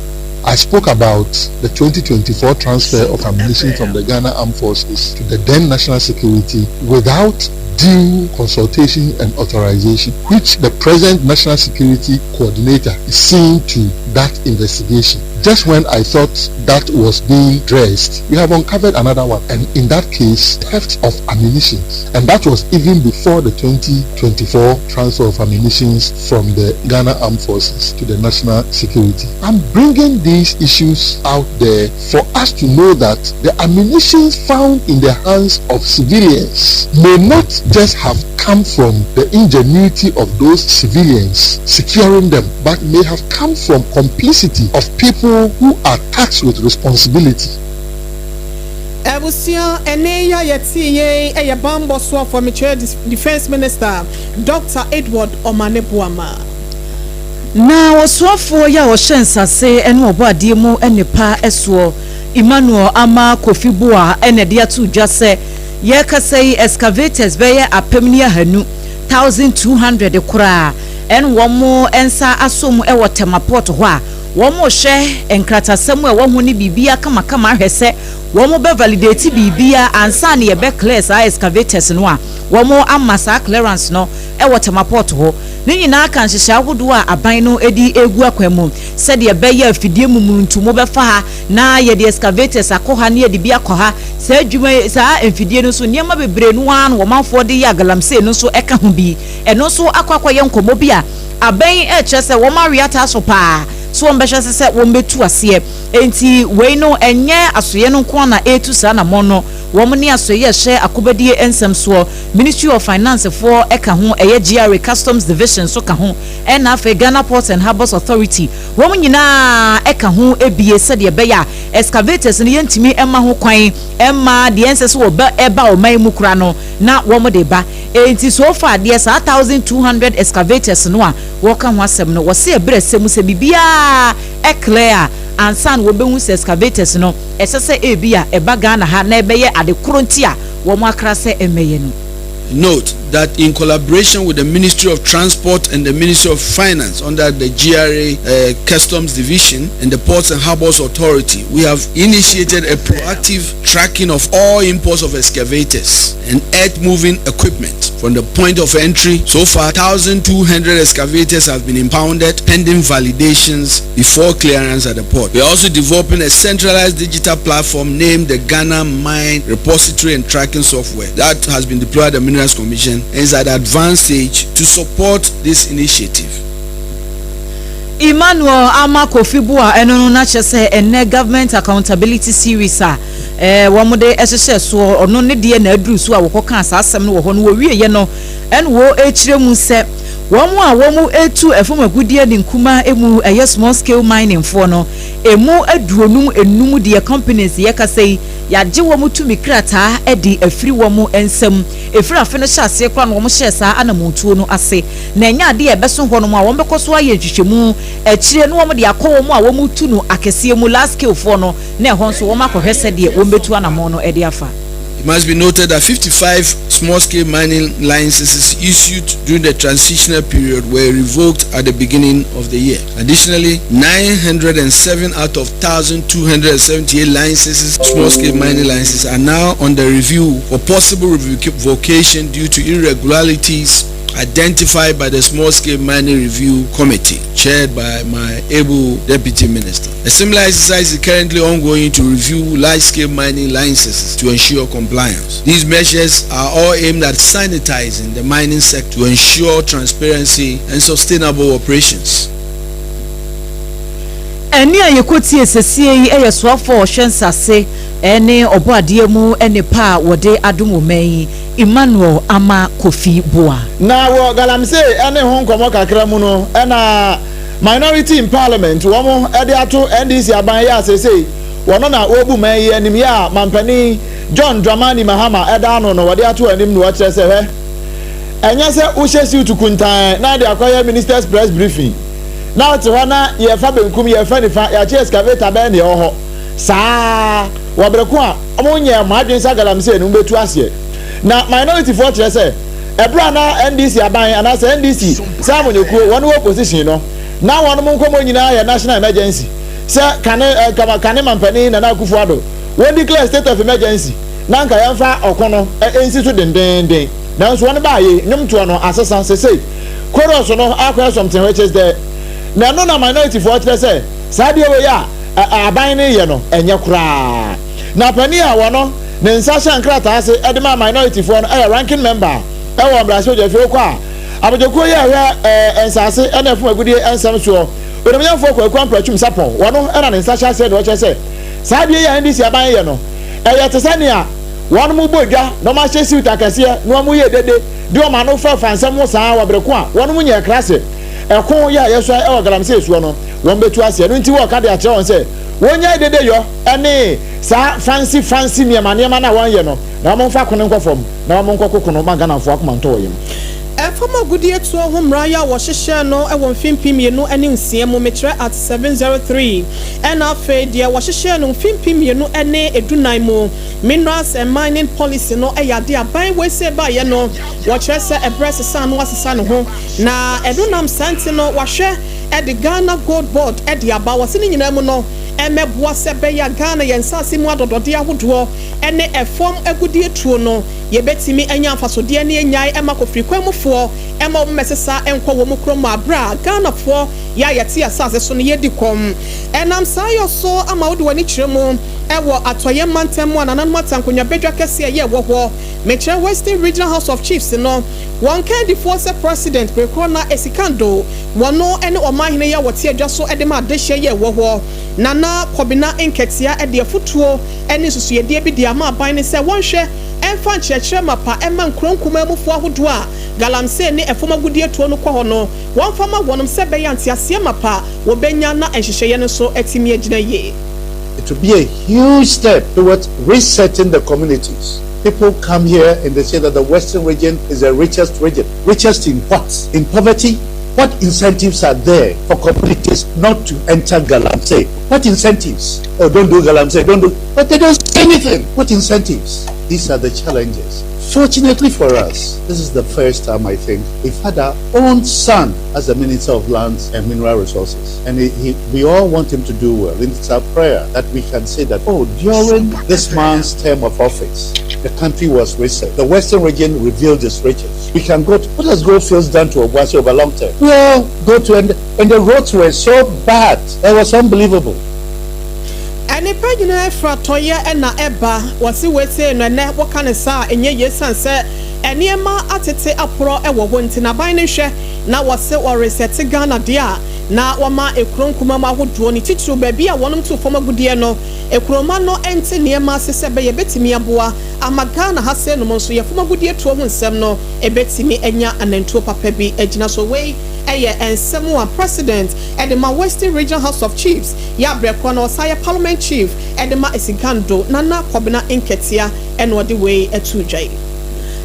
I spoke about the 2024 transfer of ammunition from the Ghana Armed Forces to the then National Security without due consultation and authorization, which the present National Security Coordinator is seeing to that investigation. Just when I thought that was being dressed, we have uncovered another one, and in that case, theft of ammunition. And that was even before the 2024 transfer of ammunition from the Ghana Armed Forces to the National Security. I'm bringing these issues out there for us to know that the ammunition found in the hands of civilians may not just have come from the ingenuity of those civilians securing them, but may have come from complicity of people who are tasked with responsibility. Ebusia eneya yetiye eye bambo so for Defense Minister Dr. Adwoa Asare. Na osofo ya ohensase ene obo ade mu enepa eso Emmanuel ama Kofi Boa ene de atu dwa se ye kasai excavators beye apemnia hanu 1200 kura en womo ensa asom e wotemaport ho a womo hwe enkratasem e wo ho ne bibia kama hwese womo be validate bibia ansa ne ye be clear sa excavators no a womo amasa clearance no e wotemaport ho ne nyina kan hyehya ahodo a aban no edi egu akwam se de be ye afidie mumuntumo be fa ha na ye de excavators akoha ne ye de bia koha sa adwuma sa afidie no so niam bebre no an wo manfo de ya galamse no so eka ho bi eno so akwakoye nkomo bi a aban e kyese wo ma riata so pa so on behwe se wo metu ase enti we no enye asoye no nko na etu sa na mono wo mo ne asoye hye akobadie ensem so Ministry of Finance for eka ho eye GRA Customs Division so ka ho and afa Ghana Ports and Harbours Authority wo mo nyina eka ho ebie se de be ya excavators ne yentimi emma ho kwan emma de enses wo ba eba o man mu kura no na wo mo de ba enti so far de 1200 excavators no a wo ka ho asem no wo se ebre semu se bibia e clear ansan wo behu se excavators no esese ebia eba Ghana ha na ebeye ade kronti a wo mo akra se emeye no Note that in collaboration with the Ministry of Transport and the Ministry of Finance under the GRA Customs Division and the Ports and Harbours Authority, we have initiated a proactive tracking of all imports of excavators and earth-moving equipment from the point of entry. So far, 1,200 excavators have been impounded pending validations before clearance at the port. We are also developing a centralized digital platform named the Ghana Mine Repository and Tracking Software that has been deployed at the Minerals Commission and is at advanced stage to support this initiative. Emmanuel Ama Kofi Bua eno na chese ene government accountability series a womode ehhye so ono ne de na aduru so a wokoka asasem no wo ho no wo wie ye no en wo echire mu se womu a womu etu efomagudie ni nkuma emu small scale mining for no emu aduonum enum de companies ye kasei yaje womu tumi krata edi afiri womu ensem efiri afene hyase kra no womu hyesa anamontuo no ase na enya ade ebeso ho no a womu bekoso aye hwehwemu echire no womu de akwomu a womu tu no akese mu last scale for no na ehon so womu akohwese de womu betu anamon no edi afa. It must be noted that 55 small-scale mining licenses issued during the transitional period were revoked at the beginning of the year. Additionally, 907 out of 1,278 licenses, small-scale mining licenses, are now under review for possible revocation due to irregularities identified by the Small-Scale Mining Review Committee, chaired by my able Deputy Minister. A similar exercise is currently ongoing to review large-scale mining licenses to ensure compliance. These measures are all aimed at sanitizing the mining sector to ensure transparency and sustainable operations. Eni ayekoti esesie yi eyeswafo ohwensase ene oboade mu ene pa wode adumomen Emmanuel Ama Kofi Bua na wo galamse ene ho nkomo kakra mu no ena minority in parliament wo mo ede ato NDC aban ya sesei wono na obu man yi anim ya mampani John Dramani Mahama eda no no wode ato anim no wa kire se he enya se uhyesi utukuntan na de akoya ministers press briefing na to hona ye fa benkum ye fa nifa ya che excavator be ne ho saa wo breko a omonye maadwen sa galamse no betu ase na minority for kire se ebra na NDC aban ana se NDC sa monyeku won wo position no na won mo nkomo nyina ya national emergency se kane mampani na Akufo Addo won declare state of emergency na nka yamfa okono ensi so dendenden na so won ba ye nyumto no asesa sesei chorus no akwa something which is there na no na minority for kire se sa de we ya aban ne ye no enye kura na pani a wono ne nsa sha nkrata ase edema minority for no ranking member wo Brasil je fi kwa abojoko ye hwe ensase ena fu agudie ensam so onomya fo kwa kwamprachum sapon wono ena ne nsa sha se de wo chese sa de ye NDC aban ye no eye tesane a wono mu bodwa no ma hye siuta kase no mu ye dede de o ma no fa fansam wo saa wa breko a wono mu nye krase ekon ye yeso e wo galamse esuo no won betu ase no nti wo ka de a kire won se wonya dede yo ene sa fancy niema na won ye no na mo fa kono nkofom na mo nkokokono magana fo akomanto yem Fama Goodyear to Homraya was share no I won't film Pimiano and in CMO metre at 703 and after dear was share no film Pimiano and a Dunaimo minerals and mining policy no a yadia by way say by no watch a press son was a son home na Edunam Santino was share at the Ghana Gold Board at the Aba was in no emeboa sebeya Ghana yensase mu adodode ahodo ene efom agudie tuo no yebetimi anya afasode ne nyai emakofri kwamufo ema mmesesa enko wo mukrom abra Ghana fo ya yete asase so no yedi kom enam sayo so ama wode wani kiremu ewo atoye mantem ananan matankonya bedwa kese ye wo ho metre Western Regional House of Chiefs no one can the force president Prekrona Esikando wono ene omahene ya wote adwa so edema adehye ye wo ho nana kobina enketia ede afutuo ene susuyede bi de ama aban ne se wonhwe emfa nkyerɛkyerɛ mapa ɛma nkronkuma mufu ahodo a galamse ne efoma gudie tuo no kɔ hɔ no wɔmfama wɔnom sɛ bɛyɛ antiaseɛ mapa wɔbɛnya na ɛhyehyɛyɛ no so atimi agyina yie. It will be a huge step towards resetting the communities. People come here and they say that the Western region is the richest region. Richest in what? In poverty? What incentives are there for communities not to enter Galamsey? What incentives? Oh, don't do Galamsey, don't do. But they don't say anything. What incentives? These are the challenges Fortunately for us, this is the first time I think we've had our own son as the Minister of Lands and Mineral Resources. And we all want him to do well. And it's our prayer that we can say that, during this man's term of office, the country was reset. The Western region revealed its riches. We can go to, what has Goldfields done to Obuasi over long term? We all go to, and the roads were so bad. It was unbelievable. Enipa nyina efra toye na eba wasi wese no ne wokane sa enye yesan se eniema atete aporo ewo wonti na ban ne hwe na wase reset Ghana dia na wama ekronkuma ma hodo ni titru ba bia wonum to foma gudie no ekroma no ente niema sese be yebetimi aboa ama Ghana ha se no nso ye foma gudie to ho nsem no ebetimi enya anantuo papa bi agina so wei eye ensemu a president edema Western Regional House of Chiefs ya brekwa no saya parliament chief edema esigando nana kwabena inketia eno de wei etudwai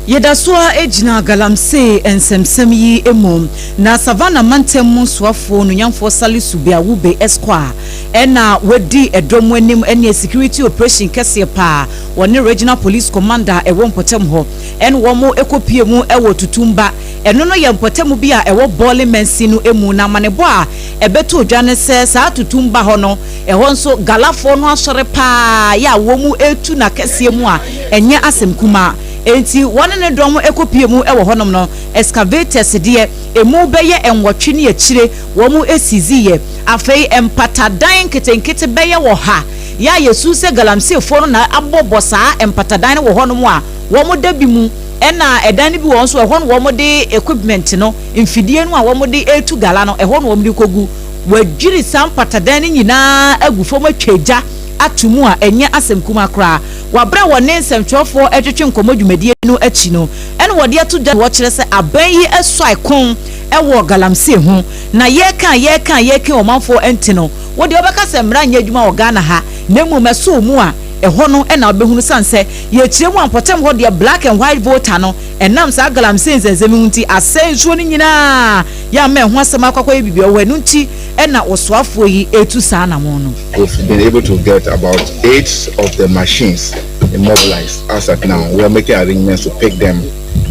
Yedaswa ejina galamse ensemsem yi emom na savana mantemu swafo no nyamfo Salisu Biawube Esquire ena wedi edom anim ene security operation kese pa woni regional police commander ewo mpotem ho en wo mo ekopie mu ewo tutumba eno no ye mpotem bi a ewo bole mensi no emu na manebo a ebeto odwane se sa tutumba ho no eho nso galafo no asore pa ya wo mu etu na kese mu a enye asem kuma enti wone ne dom ekopie mu ewo honom no excavators de emu beye enwotwe ne akire wo mu esiziye afei empatadan ketenkete beye wo ha ya yesu se galamse fo no na abobo saa empatadan wo honom a wo mu da bi mu ena edan bi wo nso ehon wo mu de equipment no mfidie no a wo mu de etu gala no ehon wo mu de kogu wagiri sam patadan nyina agufo matweja atumu a enye asem kuma kra wabra wone nsemtwofo etwetwe nkomodwumadie no achi no ene wode ato da wo kire se aban yi esoi kon ewo galamse hu na yeka omanfo enti no wode obeka se mra nya adwuma wo Ghana ha nemu meso mu a eho no ena obehunu sanse ye kire mu ampotem ho de black and white voter no enam sa galamse nzenzemi hunti asensuo ni nyina ya me ho asem akwakwa bibia wo enu nti ena osoafo yi etu saa na mo no. We've been able to get about 8 of the machines immobilized. As at now, we are making arrangements to pick them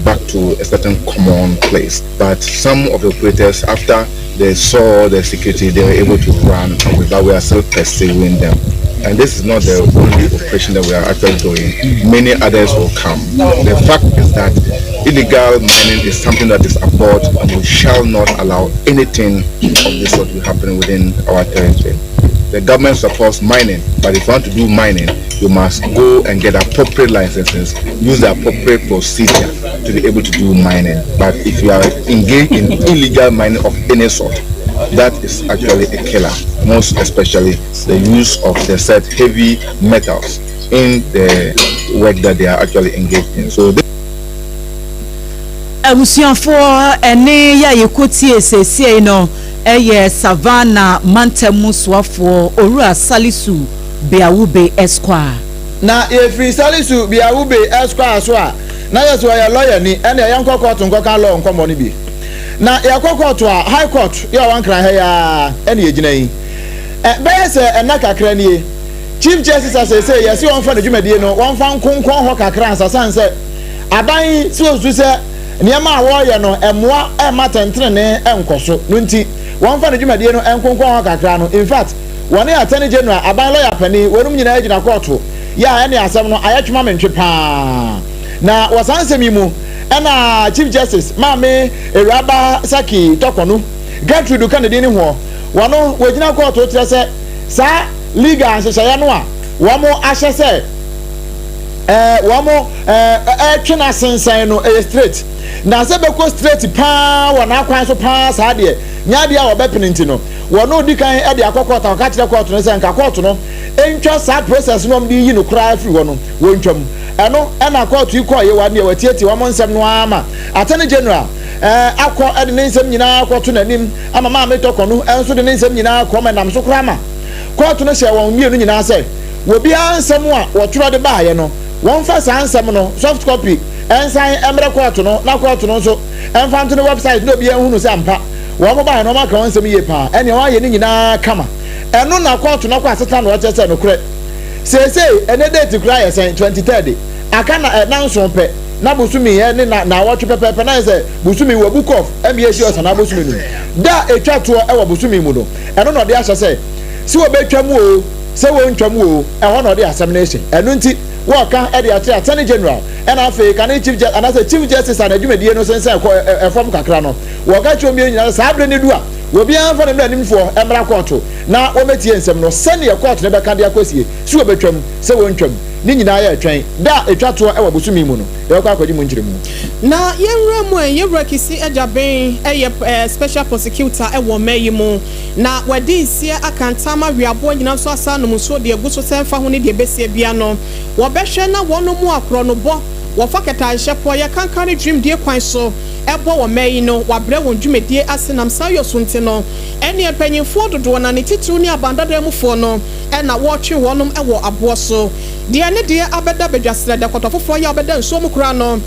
back to a certain common place. But some of the operators, after they saw the security, they were able to run away, but we are still pursuing them. And this is not the only operation that we are actually doing. Many others will come. The fact is that illegal mining is something that is abhorred, and we shall not allow anything of this sort to happen within our territory. The government supports mining, but if you want to do mining, you must go and get appropriate licenses, use the appropriate procedure to be able to do mining. But if you are engaged in illegal mining of any sort, that is actually a killer, most especially the use of the said heavy metals in the work that they are actually engaged in. So abusianfo ene ya yekoti esese no eye savana mantemu swafo Owura Salisu Biawube Esquire na efri Salisu Biawube Esquire so a na yeso ya lawyer ni ene ya nkokọtụ nkọka law nkomo ni bi na ya kokọtụ a high court ya wankran ha ya ene yegina yi be se ena kakra ni chief justice asese yesi won fa na dwumadie no won fa nkonkon ho kakra ansasan se aban si osu se niema awoye no emoa matentre ne enkoso no nti won fa na dwumadie no enkonkon ho kakra no in fact woni attorney general aban lawyer pani wonum nyina agina court ya ene asem no ayatwuma mentwe pa na wasansemi mu ena chief justice maame Eraba Saki Tokonu Gertrude Kennedy ni ho wono wagina court o tire se sa legal ansesaya no a wo mo ahye se wo mo twena sensan no straight na se be ko straight pa wona akwan so pa sa de nya de a wo be penenti no wono dikan e de akokota ka kire court no se nka court no entwa sa process no mde yi no kra free wono wontwam eno ena court yi ko ye wa ne watieti wo mo nsem no ama attorney general akọ ede ne nsem nyina akọto nanim ama ma metokonu enso de ne nsem nyina akọ menam so kra ma court no hye won mienu nyina se wo bia nsem a wo turo de baaye no won fa sa nsem no soft copy ensan emre court no na court no so enfa nto ne website no bia hunu se ampa wo mo baaye no ma ka nsem ye pa ene wa ye ne nyina kama eno na court no kwa aseta no chese no kre sese ene date kra ye sen 23rd aka na nanso pe na busumi ye ne na watwe pepepe na say busumi we book of MBC or na busumi no da etwa to e wo busumi mu no eno no de ahye say si wo betwa mu o se wo ntwa mu o e ho no de examination eno nti wo ka e de attorney general and afa kan chief justice and as chief justice and adwumadie no sense e form kakra no wo ka chwo mi nyina sa abre ne du a wo bia fa ne mra nimfo emra court na wo metie nsem no send your court ne be ka de akosie si wo betwam se wo ntwam ni nyina ya atwan da etwa to e wo busumi mu no e kwa akwaji mu nkyere mu na yenwra mu yenwra kisi ajaben special prosecutor e wo mayi mu na wadi isi akantama wiabo nyina so asa no so de egu so semfa ho ne de besie bia no wo behwe na wono mu akro no bo wo faketa hyepo ya kankane dream de kwan so ebo wo mayi no wabre won dwumedie asenam sayo sunte no ene empanyimfo dodo na ne titru ni abandadamufo no na wo twe wonom ewo abo so de ne de abeda bedwasre de kotofofo ya abeda nso mu kura no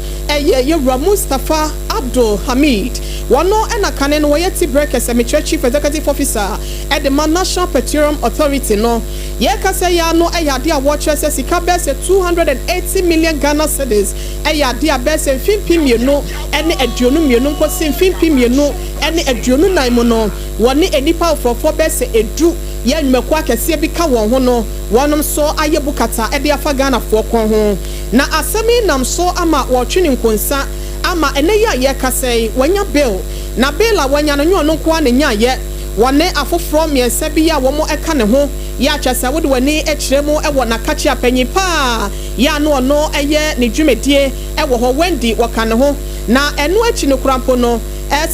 yewura Mustafa Abdul Hamid wono na kane no yeti breakers chief executive officer at the National Petroleum Authority no ye kase ya no de a watch sika bese 280 million Ghana cedis de a bese fimpimienu ene aduonu mienu nkosi fimpimienu ene aduonu nan mu no woni enipa ofofo bese edu ye nwemako akese bi ka won ho no wonom so ayebukata de afa Ghana fo kon ho na asemi nam so ama wo twene nkonsa ama ene ye kasei wanya bill na bill a wanya no nyo no kwa ne nya ye wone afoforo miensa bi ya wo mo eka ne ho ya kyasa wode wani ekiremu ewo na kachi apanyi pa ya no no eye ne dwumedie ewo ho wendi waka ne ho na eno achi ne kurampo no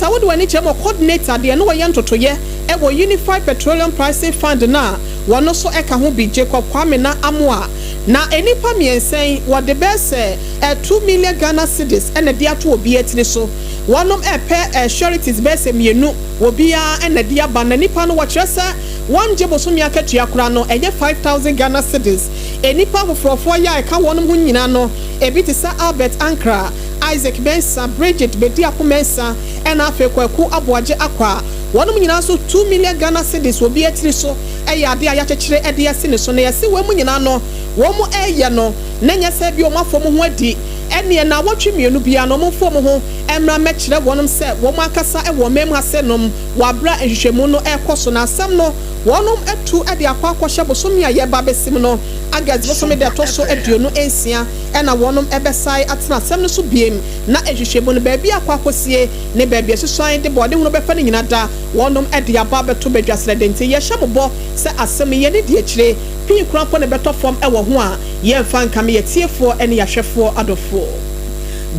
sa wode wani kyeremu coordinator de no ye ntotoye ewo Unified Petroleum Pricing Fund na wono so eka ho bi Jacob Kwame na amoa na enipa miensen wode bese 2 million Ghana cedis ene de ato obi etini so wonom epe sureties bese mienu obia ene de aba na nipa no wo kyerese one jebo so mi akatua kura no enye 5000 Ghana cedis enipa fofofo ya eka wonom ho nyina no ebi ti sa Albert Ankra Isaac Bensa Bridget Bediako Mensa ena afekwaku aboaje akwa wonom nyina so 2 million Ghana cedis obi etini so ade aya kyekere ade ase ne so na yesi wo mu nyina no wo mu eye no na nya se bi o mafo mu ho adi ene na wotwe mienu bia no mo fo mu ho emra mekere wonom se wo mu akasa e wo mem ase nom wabra ehwehwemu no ekoso na asam no wonom etu ade akwa akwhye bosomi aye ba besim no agaz bosomi de to so aduonu ensia ena wonom ebesai atena asam no so biem na ehwehwemu no ba bia akwa akosie ne ba bia susuan de bode hu befa ne nyina da wonom ade aba beto bedwasre de nti ye hyembo se asam ye ne de akire pin kurampo ne beto form ewo ho a ye mfa nkame ye tiefo ene yahwefo adofo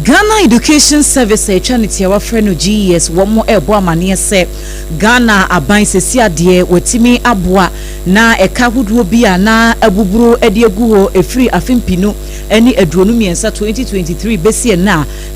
Ghana Education Service Eternity our friend GES womo ebo amane se Ghana aban sesi ade wetimi aboa na eka huduo bia na abuburo ade aguho efiri afimpinu eni aduonu miensa 2023 besie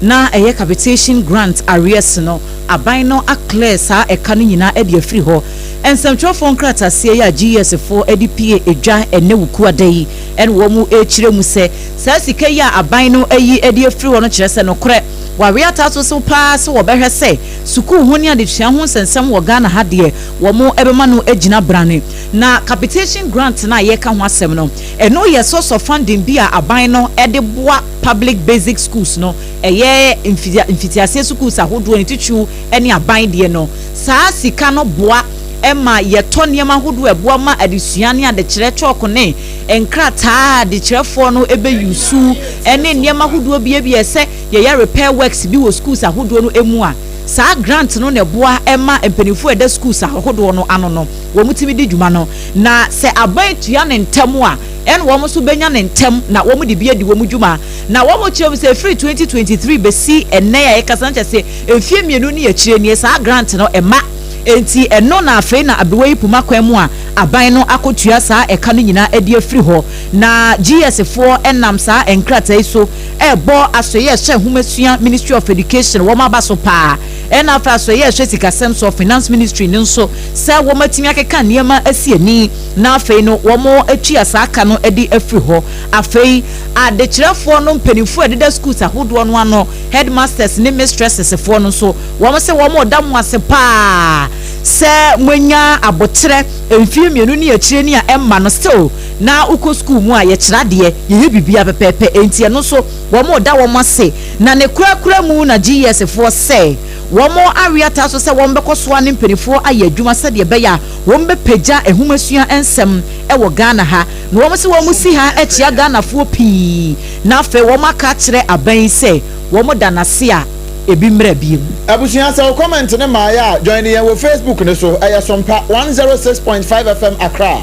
na eye capitation grant arrears no aban no acclear sa eka no nyina ade afiri ho ensamtwofo nkrata se ya GES fo ADPA edwa enewuku adai en wo mu ekire mu se sa sika ya aban no ayi ade afiri ho no se no kre wawe ataso so pa se wo behwe se suku ho ne ade tua ho sensem wo Ghana ha de wo mo ebema no agina brane na capitation grant na ye ka ho asem no eno ye source of funding bi a aban no ede boa public basic schools no eye infitiase schools ahodo ne tichu ene aban de no saa sika no boa Emma ye toniema hudu eboa ma adesuane ade kire choko ne enkrata de kirefo no ebe yusu ene niema hudu obi ese ye repair works bi wo schools ahodo no emu a saa grant no ne boa emma empenifo ede schools ahodo no ano no wo mutimi di dwuma no na se aban tua ne ntemu a en wo so benya ne ntem na wo mu de bia di wo mu dwuma na wo mu kire se free 2023 besi enne ya yekasanche se efie mienu ne ya kire nie saa grant no emma enti eno na afei na abewei puma kwemu a aban no akotua saa eka no nyina ade afiri ho na GS4 enam saa enkrata iso ebo asoye hye humesua Ministry of Education wo maba so pa ena afa asoye hye sikasem so Finance Ministry nso sa wo matimi akeka niema asiani na afei no wo mo atua saa aka no ade afiri ho afei adekirefo no mpanifo ade schools ahodo no ano headmasters ne mistresses fo no so wo mo se wo mo da mo ase pa sɛ mwenya abotre mfie mienu ne akyire ne a emma no still na uko school mu a ye kyerɛ deɛ ye bibia pepepe entie no so wo mo da wo mo se na ne kura mu na GS fo sɛ wo mo awiata so sɛ wo mbekɔ so ane mpanifo ayɛ adwuma sɛ deɛ bɛya wo mbepagya ehumasua ensɛm ɛwɔ Ghana ha na wo mo se wo mo si ha akyia Ghana fo pii na afa wo maka kyerɛ aban sɛ wo mo da nase a ebi mra biem abusia sɛ comment ne maaya join ye wo Facebook ne so ɛyɛ Sompa 106.5 FM Accra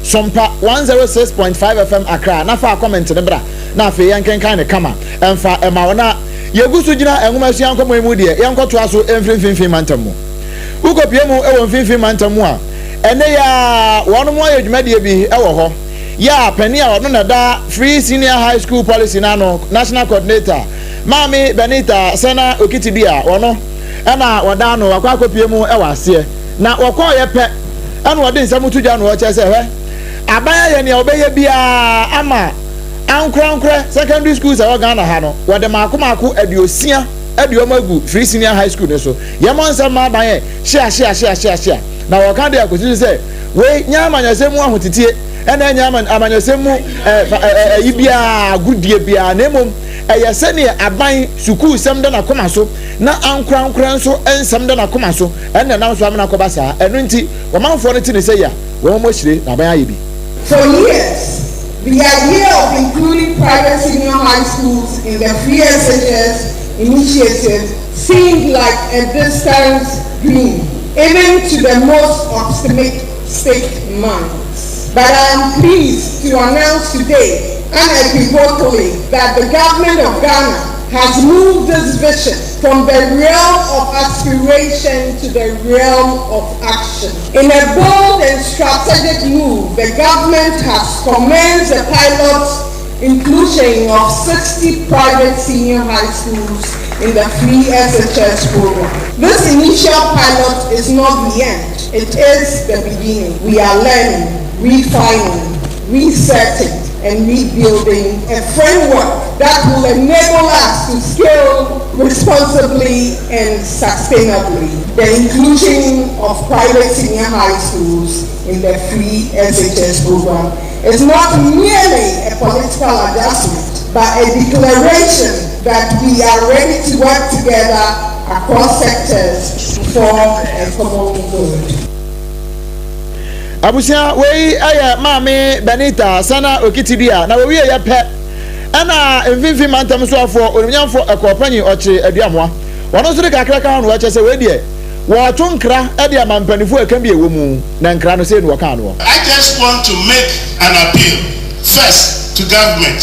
Sompa 106.5 FM Accra na fa comment ne bra na afa yankenkan ne kama emfa ema wona yegusu gina enwumasua nkomo emu de yankoto aso emfimfimfim mantamu ukopie mu ewo mfimfim mantamu a ene ya wono mo ayedwumade bi ewo ho ya pani a wono na da free senior high school policy na no national coordinator Mami Benita Sena Okitidia wono ena wada no wakwa kopie mu ewa ase na wokọ ye pe ena wode nsam tudwa no wo che se he abaya ye ne obeye bia ama ankrankra secondary schools a Ghana ha no wode maako aduosia aduomagu free senior high school ne so ye mo nsam ma abaye share na woka de akosi se we nyama nyasemu ahotitie ena nyama amanyasemu ibia agudie bia na emom eyesene aban sukuu sem da na koma so na ankran so ensem da na koma so ena nam so amena koba saa eno nti womanfo no ti ne say ya wo mo hire na aban aye bi. For years the idea of including private senior high schools in the free SHS initiative seemed like a distant dream even to the most optimistic minds, but I am pleased to announce today unequivocally that the government of Ghana has moved this vision from the realm of aspiration to the realm of action. In a bold and strategic move, the government has commenced a pilot inclusion of 60 private senior high schools in the free SHS program. This initial pilot is not the end, it is the beginning. We are learning, refining, resetting, and rebuilding a framework that will enable us to scale responsibly and sustainably. The inclusion of private senior high schools in the free SHS program is not merely a political adjustment, but a declaration that we are ready to work together across sectors for a common good. Abusia we aya Mami Benita Sana Okitidia na we ye pe ana mfimfim mantam so afo onyamfo ekopani oche aduamoa wono so de kakra kan no wache se we de wo to nkra e de amampanifo aka bi ewo mu na nkra no se no waka no. I just want to make an appeal first to government,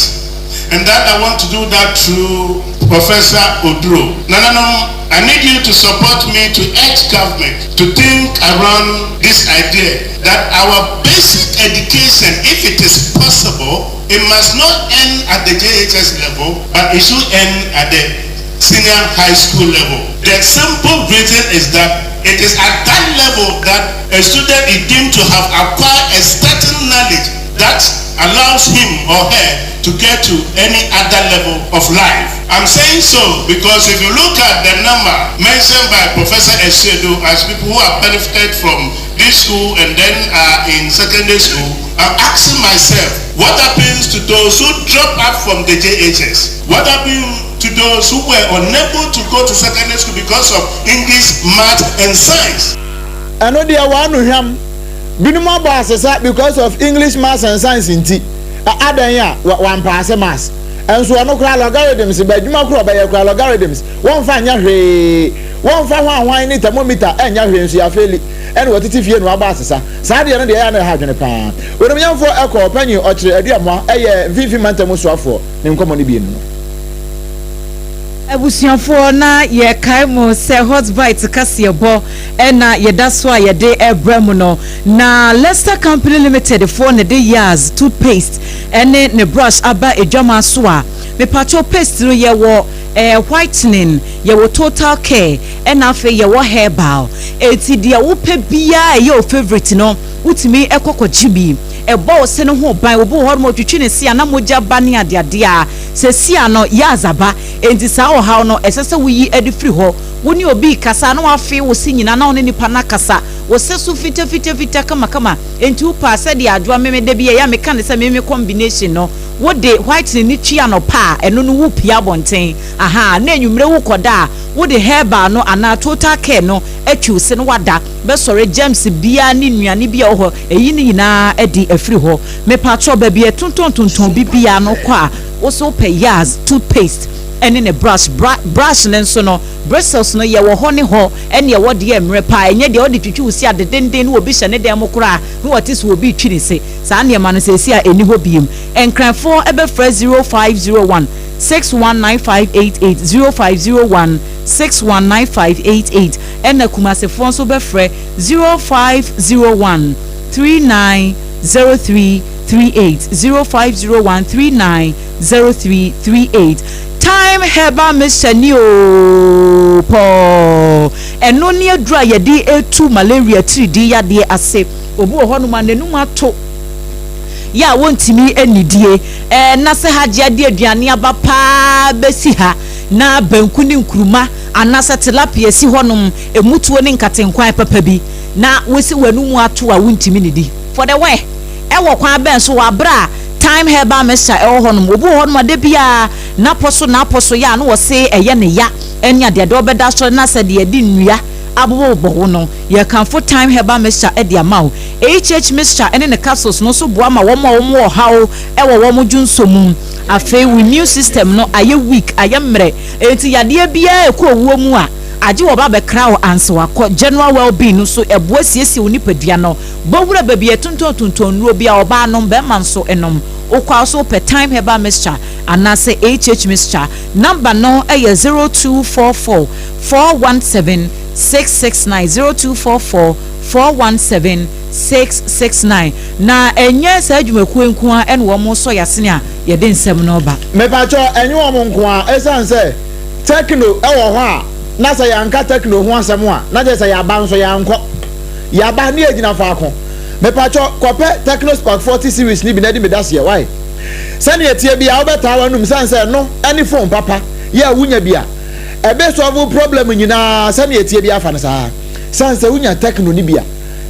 and that I want to do that through Professor Odro. Nananom, I need you to support me to urge government to think around this idea that our basic education, if it is possible, it must not end at the JHS level, but it should end at the senior high school level. The simple reason is that it is at that level that a student is deemed to have acquired a certain knowledge that allows him or her to get to any other level of life. I'm saying so because if you look at the number mentioned by Professor Eshedo as people who have benefited from this school and then are in secondary school, I'm asking myself, what happens to those who drop out from the JHS? What happens to those who were unable to go to secondary school because of English, math, and science? I know they are one who have been more because of English, math, and science in tea. Adanya one pass mass and so no cry logarithms by Juma Crow by logarithms one fan ya one fan one in thermometer and ya fairly and what it if you know about Sadia and the other had a pan. When I'm young for a call penny or a dear ma a vivi mantamuswa for name common being. Ebusianfo na ye kaimo se hot bite kase bo na ye that's why ye dey Ebrempong no na Leicester Company Limited for ne dey years toothpaste ene ne brush aba edwama so a me pacho paste no ye wo whitening ye wo total care na afa ye wo herbal eti dia wo pe bia ye o favorite no utimi ekokojibi ebo se no ho ban obo hormo twitwi ne sia na moja ba ne ade a se sia no ya azaba enti sa o ha no esese wuyi edi free ho woni obi kasa na wafe wo si nyina na oni nipa na kasa wo se so fita kama enti wo pa se de adwoa memede bia ya meka ne se meme combination no wo de white ni twia no pa eno no wo pia bonten aha na enwumre wo koda wo de herba no ana total care no atwi se no wada be sore James bia ni nuane bia ho eyi ni nyina edi afiri ho me pa tro ba bia tonton bibia no kwa wo so pe yas toothpaste ene ne brush nenso no bristles no ye wo ho ne ho ene ye wo de emre pa enye de odi twitwi usi adedenden no obi hye ne dem kora no watis wo bi twi ne se sa ne ma no se si a eni ho biem enkranfo ebe fra 0501 619588 0501 619588 ena kumasefo nso be fra 0501 390338 0501 390338 time heba mishani o po eno ni adura ye di etu malaria 3D ya de ase obu ho no ma nenum ato ya wontimi enidie na se haje ade aduane aba pa besi ha na banku ni nkuruma anasa tilapia si honom emutuo ni nkatenkwan papa bi na wosi wanum ato a wontimi nidi for the way ewo kwan ben so wa bra time heba mesha ewo honom obu honom de bia na poso ya no wo se eye ne ya enya de do beda so na se de di nnua abobo bo no ye kan for time heba mesha e de amaw mesha ene ne capsules no so boa ma wo wo hawo ewo wo mo dwunsomu afi we immune system no aye weak aye mre enti yade bia e ko owuo mu a aje wo ba be krawo anse wakọ general well-being no so eboa siesie onipadua no bowura ba bia tonton nuo bia oba no be man so enom okwa so per time heba mixture anase mixture number no eye 0244 417 669 0244 417 669 na enye sa adwumaku enku a ene wo mo so yasene a ye de nsem no ba me pa cho enye wo mo nku a esanse techno ewo ho a na sa yanka techno ho asem a na je sa ya ba nso ya nko ya ba ni agina fa ko me pa cho kope techno spark 40 series ni bi na di medase why sani etie bia obeta wanum sanse no any phone papa ya wunya bia ebe solve problem nyina sani etie bia fa na sa sanse wunya techno ni bia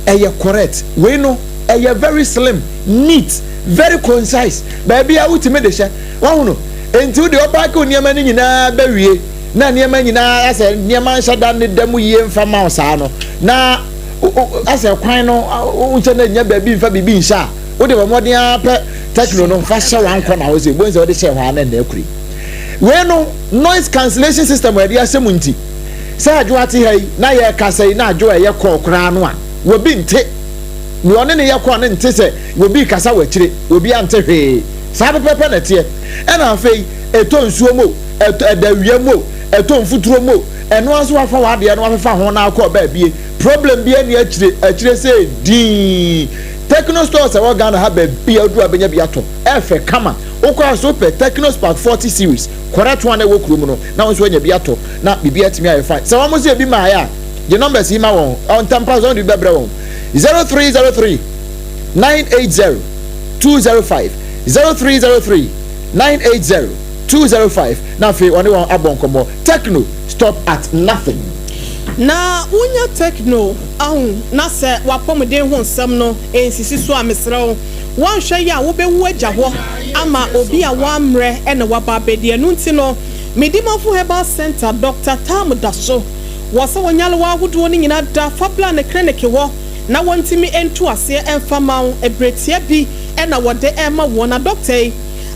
eye correct we no eye very slim neat very concise baby a ultimate de hye wa no enti wo de obaka oniema ni nyina ba wie na niema nyina ase niema nhyada ne dam yie mfa ma osa no na ase kwan no unche na nya baby mfa bibi nsha wo de bomoden ape techno no mfa hye wan kọ na wo se bonze wo de hye hwa na akuri we no noise cancellation system we de asem nti sa adwo ate hai na ye kasai na adwo ye kọ kra no a wo bi nte ni one ne ye kọ ne nte se wo bi kasa wa kire wo bi ante hwe sa pepe na tie e na afei eto nsuo mo edawie mo eto mfuturo mo eno aso afa wa de no afa ho na akọ ba bie problem bie ni akire se din techno stores e wo Ghana ha ba bie odu abenya bia to efe kama okwa so pe techno spark 40 series correct one e wo kuro mu no na won so anya bia to na bibia timi aye fine se wa mo se bi ma ya the numbers yi ma won on tampers on the bebre won 0303 980 205 0303 980 205 na fe one won abonkomo techno stop at nothing na unya techno ahun na se wapomden ho nsem no ensisi so amesrew wan hwe ya wo bewu agya ho ama obi a wamre ene waba bedie no nti no medimafo herbal center Dr. Tam Daso wasa wonyale wa ahodo ni nyina da fabla ne clinic ho na wontimi entu ase emfama ebretia bi ena wode ema wona doctor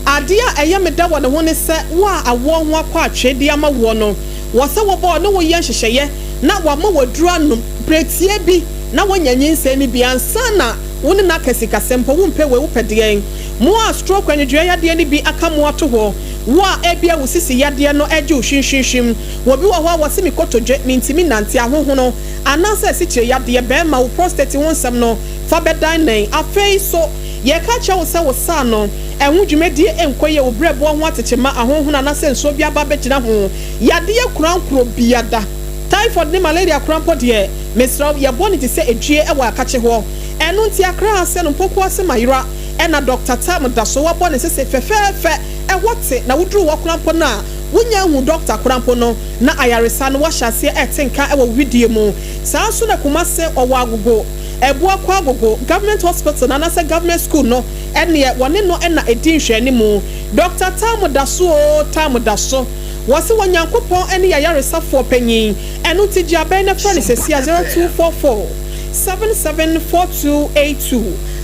adia eyemeda wona ho ne se wa awo ho akwa atwede ama wo no wasa wo bo no wo ye hyehyeye na wa ma wadura no bretia bi na wonyanyin se ni bi ansa na woni na kasika sempo wo mpe we wo pedien mo a stroke anedua yade ni bi aka mo ato ho wo a ebia wo sisi yade no eje wo hwinhwinhwim wo bi wo ho wo se mi kotodwe mi ntimi nante ahoho no anasa si kire yade be ma wo prostate won sam no fa bedan nen afei so ye ka che wo se wo sa no enwu dwumedie enkoye wo brebo ho atechema ahoho na anasa nso bi aba begina ho yade ye kurankuro biada typhoid ni malaria krampo de mesra ye boni ti se edue e wa akache ho enu nti akra ase no poku ase mayira e na Dr. Tam Daso wa boni se fefefe e wote na wudru wo krampo na wonya hu doctor korampo no na ayaresa no wahyaase etenka ewo video mu saa so na Kumase owo agogo Adwoa Agogo government hospital na say government school no ene wone no na edin hwani mu Dr. Tamu Daso wasi wanyankopon ene yayaresa fo panyin enu ti giabe na phone sesia 0244 774282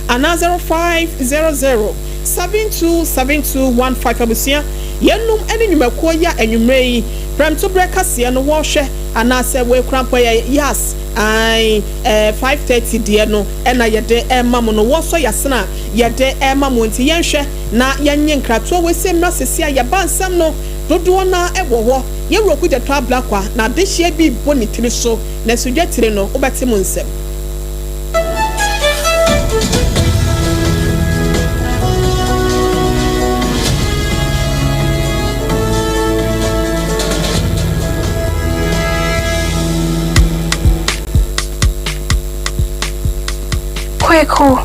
ana 0500 727215 abusia yenum ene nyumako ya enwumrei premto breakfast no wo hwe ana se we krampo ya yes ai 5:30 die no ena yede ema mo no wo so yasena yede ema mo nti yenhwe na yenye nkrato we se mra sesia ya bansam no dodo na ewo ho ye roku de twa blakwa na de hye bi boni tiri so na sudwa tiri no obete mo nsem Kweku,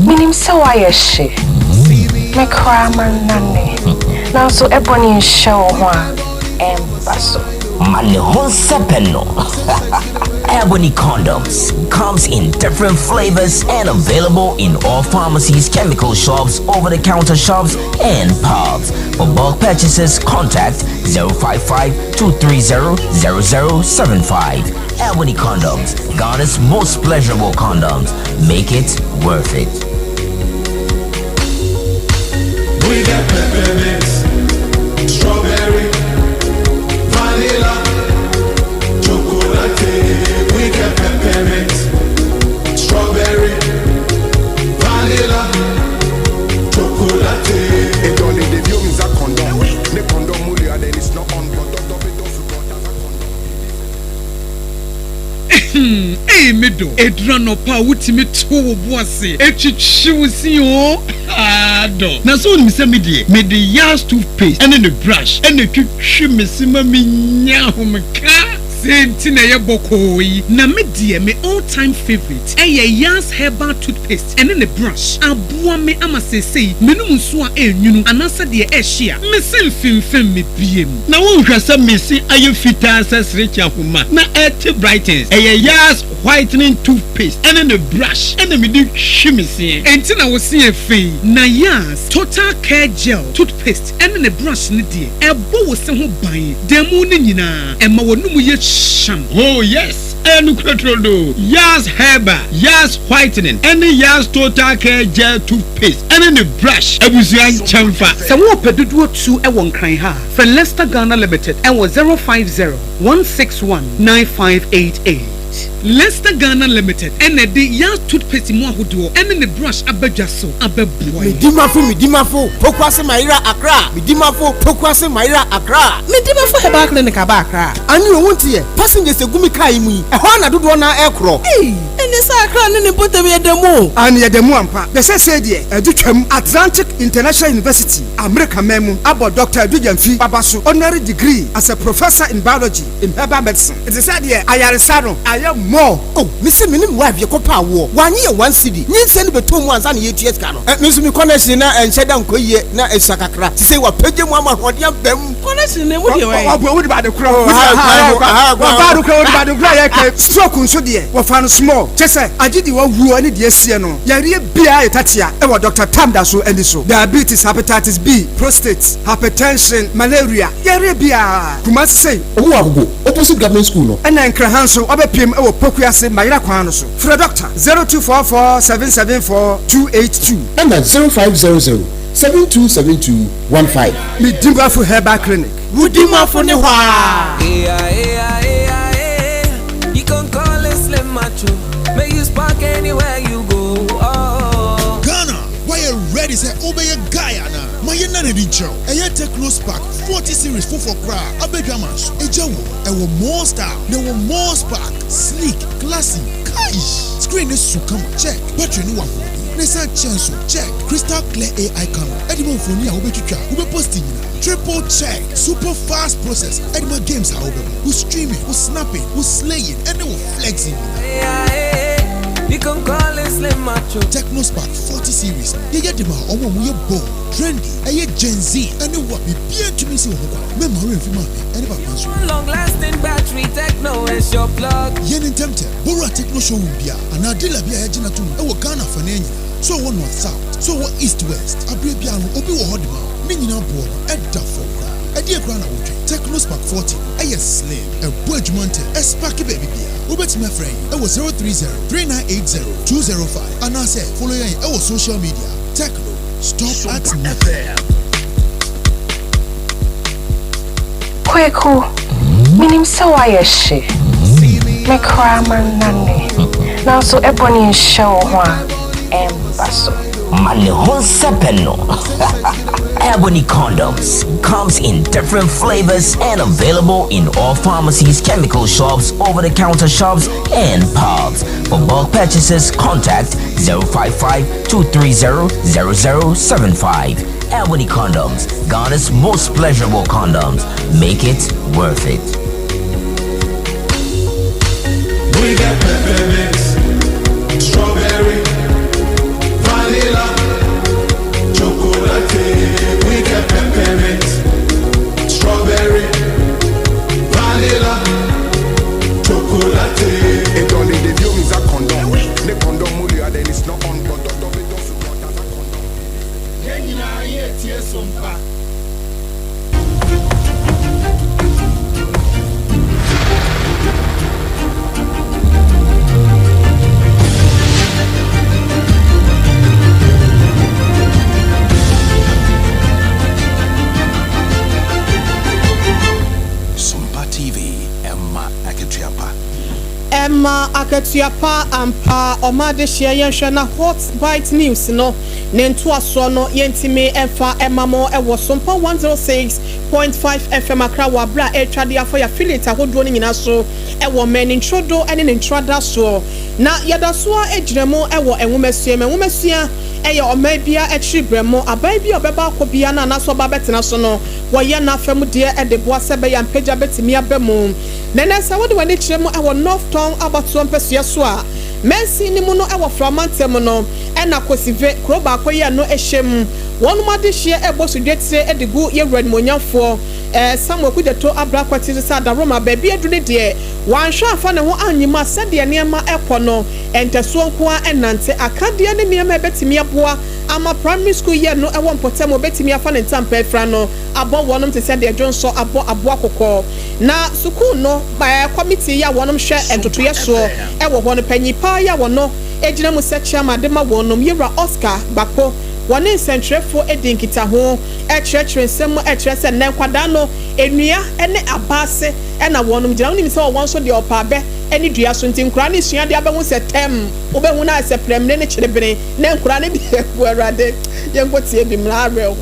minim sawa yeshe. Mekra manane. Now so ebony show one embasso. Malehon sepeno. Ebony condoms comes in different flavors and available in all pharmacies, chemical shops, over-the-counter shops, and pubs. For bulk purchases, contact 055-230-0075. Ebony condoms, Ghana's most pleasurable condoms. Make it worth it. We got peppermint, strawberry, vanilla, chocolate. We got peppermint, strawberry, vanilla, chocolate. It only the view is a condom. The condom mulia then it's not on but Hey medo edrano pa wutimi to boase etwitwiwsi o ado na so ni se me de yas toothpaste and the brush and the twitwi mesima menya homka senti na ye bokoyi na me die me all time favorite yas herbal toothpaste and the brush aboa me amasesei menum nso a enwunu anasa de ehia me semfimfim me biem na won hwasa mesi aye fita asasrecha homa na et brightens yas whitening toothpaste and the brush and the midi hwimese enti na wo se afei na yas total care gel toothpaste and the brush ne die ebo wo se ho ban demu ne nyina ema wonum ye sham. Oh yes, and Crotrodo, Yas Herbal, Yas Whitening, and the Yas Total Care Gel Toothpaste, and then the brush. I was young chamfa. Some more peduo 2 a 1 crying ha. For Leicester Ghana Limited, and was 050-161-9588. Leicester Ghana Limited, and the Yas Toothpaste mo ahodo, and then the brush abejaso abeboy. Midimafo, Pokwase Maira Accra, Midimafo, Pokwase Maira Accra. Midimafo Herbal Clinic Accra. And you want here, passengers a gumi kaimu, a hona do na aircraft. Hey, and this Accra and put away a demo. And ya demo ampa. The said here, Atlantic International University, America Memo, about Dr. Dujanfi Babasu, honorary degree as a professor in biology in herbal medicine. It is said here, Ayarisano, I am more. Oh, Mr. Minim wife, your copa war. 1 year, 1 city. Need send the 2 months and 8 years. Miss me connection and said, I'm going na a sakakra. To say what Pedro Mama or them connection. What about the crow? Stroke so dear. What found small. Just say, I did you who any dear Siano. Yari Bia Tatia, ever Dr. Tamdaso and so. Diabetes, hepatitis B, prostate, hypertension, malaria. Yari Bia. Kumasi say, oh, opposite government school. And then Krahanso, Obepim, or Pokuase, Maira Kwanoso. For a doctor, 0244-774-282. And that's 0500-727215. Midimba for Herbal Clinic. Woodima for Newa. You can call it Slim Macho. May you spark anywhere you go. Oh. Ghana, why you ready? Say, obey a Guyana. My Yanadi Joe. A Techno Spark 40 series for cra. Abejamas. A Joe. There were more style. There were more spark. Sleek, classy, kaish. Screen is Sukama. Check. Battery no one. Nessa chance check. Crystal clear AI camera. Edible phone ya ubechucha. Ube posting. Triple check. Super fast process. Edible games however. Who's streaming, who's snapping, who's slaying, and they were flexing. You can call it Slim Macho. Technospark 40 series. You get them out. Omo bold, trendy. Aye Gen Z. And what be bien to me so memory of mommy. And about long lasting battery techno is your plug. Yen in tempted. Bora techno show bia. And I did a bia ejina too. I will Ghana for nenye. So one north south. So what east west. Abrebiano obi wo hodima. Minina board. Edda for. Idea Grana Wood, Technospark 40, AS Slim, a Budge Monte, a Sparky Baby Beer. Ubet my friend, it was 030-3980-205. And I said, follow our social media. Techno, stop at nothing. Kweku, minim Sawayeshe, Mekramanane. Now so Ebony show one embasso. Malihon Sepeno. Ebony condoms comes in different flavors and available in all pharmacies, chemical shops, over-the-counter shops, and pubs. For bulk purchases, contact 055-230-0075. Ebony condoms, Ghana's most pleasurable condoms. Make it worth it. We got peppermint, strawberry, vanilla, chocolate. We got peppermint, strawberry, vanilla, chocolate. It only the view is a condom. The condom only and then it's not on but the double does support as a condom. Yenina ye tie Sompa. Emma Akatuapa ampa omade share yenhwe na hot bite news no nento aso no yentime emfa emamo ewo Sompa 106.5 FM akra wa bra etwade afọ ya affiliate ahodo ni nyina so ewo men introdo ene ne introda so na yadaso ejiremo ewo enwumasua eye omabia echibremo abai bia obeba akobia na naso ba betena so no wo ye na afam de edebo sebe ya mpagya betimi abemu nene sa wode wani chiremo ewo North Town abatu mpesua so a mensi ni mu no ewo framantem no ena kosive kroba akoye no ehyem wonu made hye ebosudwetire edigu ye redmonyafo Samuel Kudeto abrakwati sa da Roma baby adune de wanhwa afa ne ho anyima sede niema ekono enteso nko a enante akade ne niema ebetimi aboa ama primary school year no ewo mpotem obetimi afa ne ntampa efra no abo wonom te sede Johnson abo akokọ na school no ba committee ya wonom hwe entotoye so ewo ho no panyipa ya wono ejina mu chairman de ma wonom Yera Oscar Bako wone sentrefo edinkita ho echrechere nsem echrese na kwada no enua ene abase ena wonum gira wonim se won so de opabe eni dua so ntinkura ne sua de abehu se tem obehu na se premne ne chirebere na nkura ne bi ebuarade yenkotie bi mlaare.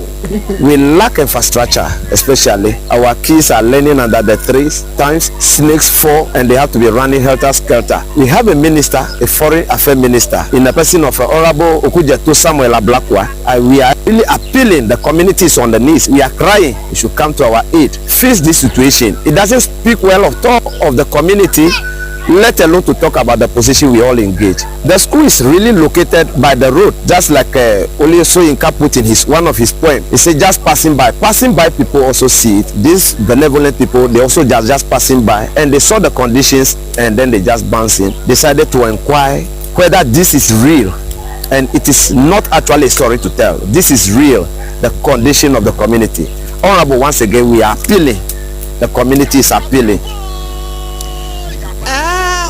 We lack infrastructure, especially our kids are learning under the 3 times snakes fall and they have to be running helter skelter. We have a minister, a foreign affairs minister, in the person of Honorable Okujeto Samuel Ablakwa. We are really appealing the communities on the knees. We are crying. You should come to our aid. Face this situation. It doesn't speak well of the community, let alone to talk about the position we all engage. The school is really located by the road, just like Ole Soyinka put in one of his poems. He said just passing by. Passing by people also see it. These benevolent people, they also just passing by and they saw the conditions and then they just bouncing. Decided to inquire whether this is real. And it is not actually a story to tell. This is real, the condition of the community. Honorable, once again, we are appealing. The community is appealing.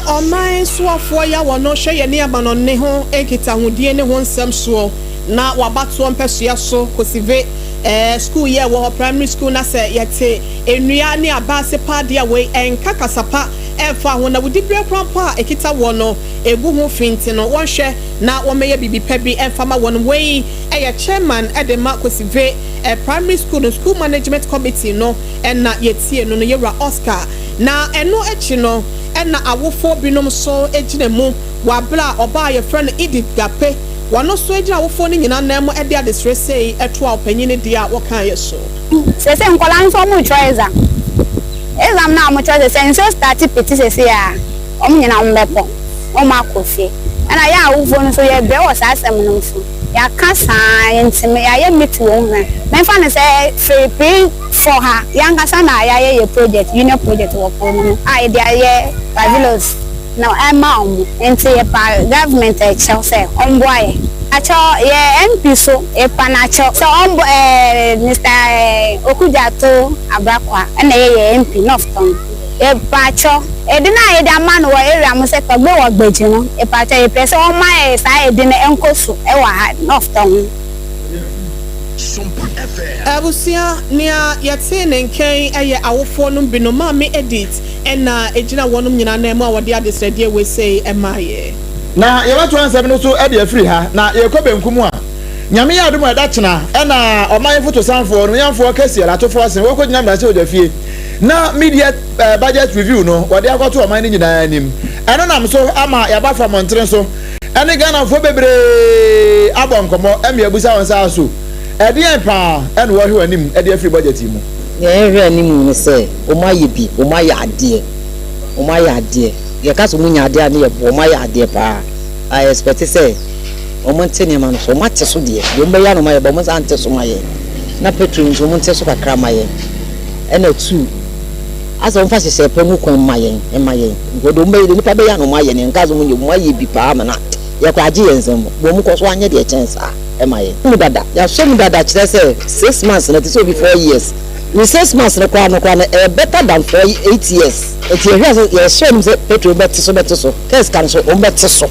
Oman suafo ya wono hwe ye ne abano ne ho ekita hodie ne ho nsem so na wabato mpesua so kosive school ye wo primary school na se yete enua ne abase pade we enka kasapa efa ho na wudi bre krampa ekita wono egu ho finti no wonhwe na womeye bibipa bi enfama wono we chairman edema kosive primary school no school management committee no na yetie no Yera Oscar na eno echi no ena awofo binom so ejine mu wabla oba ye friend Edith Gape wano so ejina awofo ni nyina na mu ede adesre sei eto opanyine dia wo kan ye so se nkola nso mu choice exam na mu choice se start petit se ya o nyina mbepo o ma kofi and I have one so your bill was as a month. Ya kasa ntime ya ye meet wo hwe me fa ne say free pay for her yanga sana ya ye project union project wo ko no ai dia ye pavilos now emma omo enti ye pa government e chel say omboye acho ye MP so e pa na cho so ombo Mr Okujato Abrakwa na ye MP Northton e pa cho edina eda man wo area mo se togbe wo gbeji no e pa cha e pese o ma e sa edina enkoso e wa ha Northton Abusia nia yate ne nken eye awofo no bi no ma me edit na ejina wonum nyina na mu a wode adesrede we say e maye na ye wato ansem no so e de afiri ha na ye ko benkum a nyame ya adom eda chena na oman foto sanfo no yamfo kase la to fo sen wo ko nyina mra se odafie na media budget review no wode akoto oman ni nyina anim eno nam so ama ya ba from montre so ene Ghana fo bebre abonkomo emi abusa won sa so edian pa ene wo hwe anim ede afiri budget mu ye hwe anim ni se o ma ye bi o ma ya ade ye ka so munya ade ane ye bo ma ya ade pa I expect say o mo ntene ma no so ma te so de ye mba ya no ma ye bo mo sa ante so ma ye na petrol so mo ante so kakra ma ye ena tu asa on fa se pe mu kon ma ye e ma ye godo mba ye ni pa be ya no ma ye ne nka so munye mo ye bi pa ma na ye kwa agi ye nsem bo mu ko so anye de chance e ma ye mu dada ya so mu dada kire say 6 months na te so be 4 years we 6 months na kwa no better than 8 years it you so him say petrol better so case can so on better so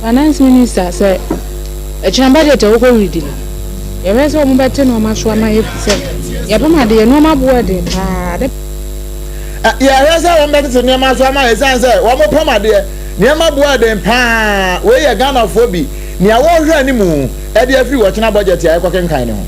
finance minister say e chamba de te wo ko read ye we say o mu better no ma so ama ye say ye be ma de no ma bo de pa de ya we say o better no ma so ama ye say wo mo pama de ne ma bo de pa we ye Ghana fo bi ne a wo hwe animu e de afiri wo chena budget ya ekokenkan ne ho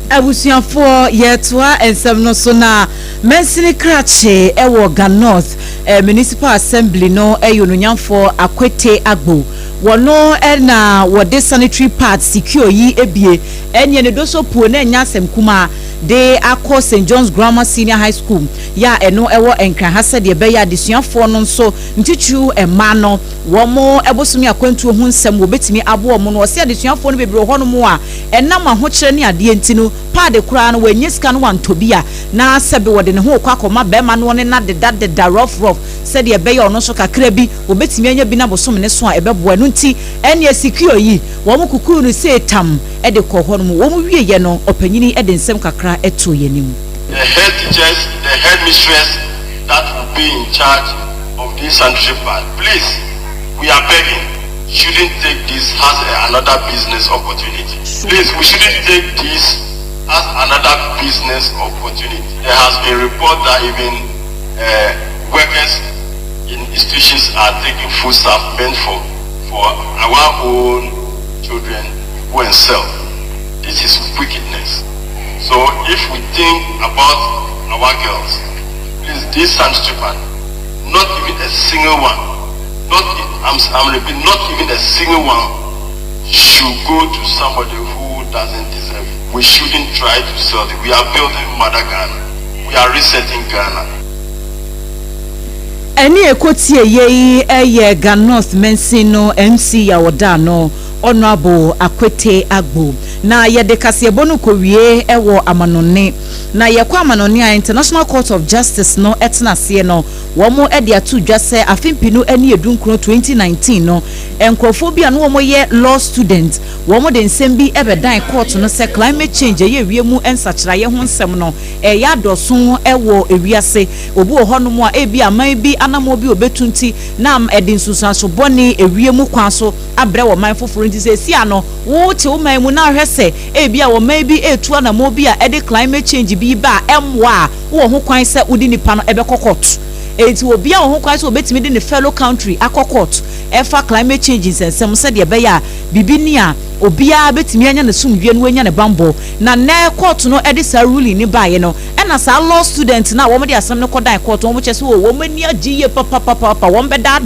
abusiafo yetoa ensem no so na mensini krache ewo North municipal assembly no eyononyamfo Akwete Agbo wono na wode sanitary part secure yi ebie enye ne doso puo na nya asem kuma de akọ St John's Grammar Senior High School ya eno ewo enkran hase de be ya desuafo no nso ntichu ema no womo ebosumi akwantu ho nsem wo betimi abo mo no se desuafo no bebre ho no mo a enam ahokyere ne ade ntino pa de kura no wenye sika no wantobia na sebe wode ne ho kwakoma be ma no ne na de rough se de be ya ono so kakra bi wo betimi anya bi na bosom ne so a ebebo anu nti ene secure yi womo kukuru no se tam e de kọ ho no womo wie ye no opanyini e de nsem kakra eto yenim. The head teachers, the head mistress that will be in charge of this sanitary part, please, we are begging, shouldn't take this as another business opportunity. Please, we shouldn't take this as another business opportunity. There has been a report that even workers in institutions are taking food stuff meant for our own children who and self. This is wickedness. So if we think about our girls, please, this sanitary part, not even a single one, I'm repeating, not even a single one should go to somebody who doesn't deserve it. We shouldn't try to sell it. We are building Mother Ghana. We are resetting Ghana. Any ekotie ye North Mensino MC Yawadano Honorable Akwete Agbo na ye de kasebo no kowie ewo amanone na ye kwa amanone a International Court of Justice no etnase no womo e de atu dwase afimpinu eni edunkro 2019 no enkrofobia no womo ye law student womo de nsem bi ebedan court no se climate change ye wiemu ensachira ye ho nsem no e ya doso ewo ewiase obu ohono mu a ebi aman bi anamo bi obetunti na edin susanso boni ewiemu kwanso abre wo man foforo nti se sia no wo te wo man mu na hwese ebi a wo man bi etu na mo bi a ede climate change bi ba emwa wo ho kwan se udi nipa no ebe kokot enti obi a wo ho kwan se obetimi de ne fellow country akokot efa climate change nsem se de be ya bibini a obi a betimi anya na sumdwe no anya ne bambo na na court no ede sa ruling ni ba ye no na sa law student na wo mo de asem ne kodan court wo mo chese wo mo ni agiye papa wo be da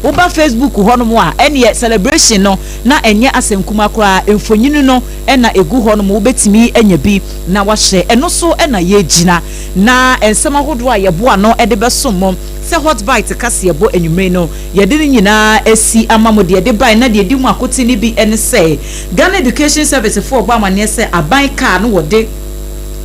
Oba Facebook honom a ene celebration no na enye asemkuma kra emfonyinu no ena egu honom obetimi enya bi na wahye eno so ena ye gina na ensema hodo a yeboa no ede besom se hot bite kase yebo enwumre no yede ni nyina esi amamode yede bai na de di mu akoti ni bi ene se Ghana Education Service for Obama ne se aban car no wode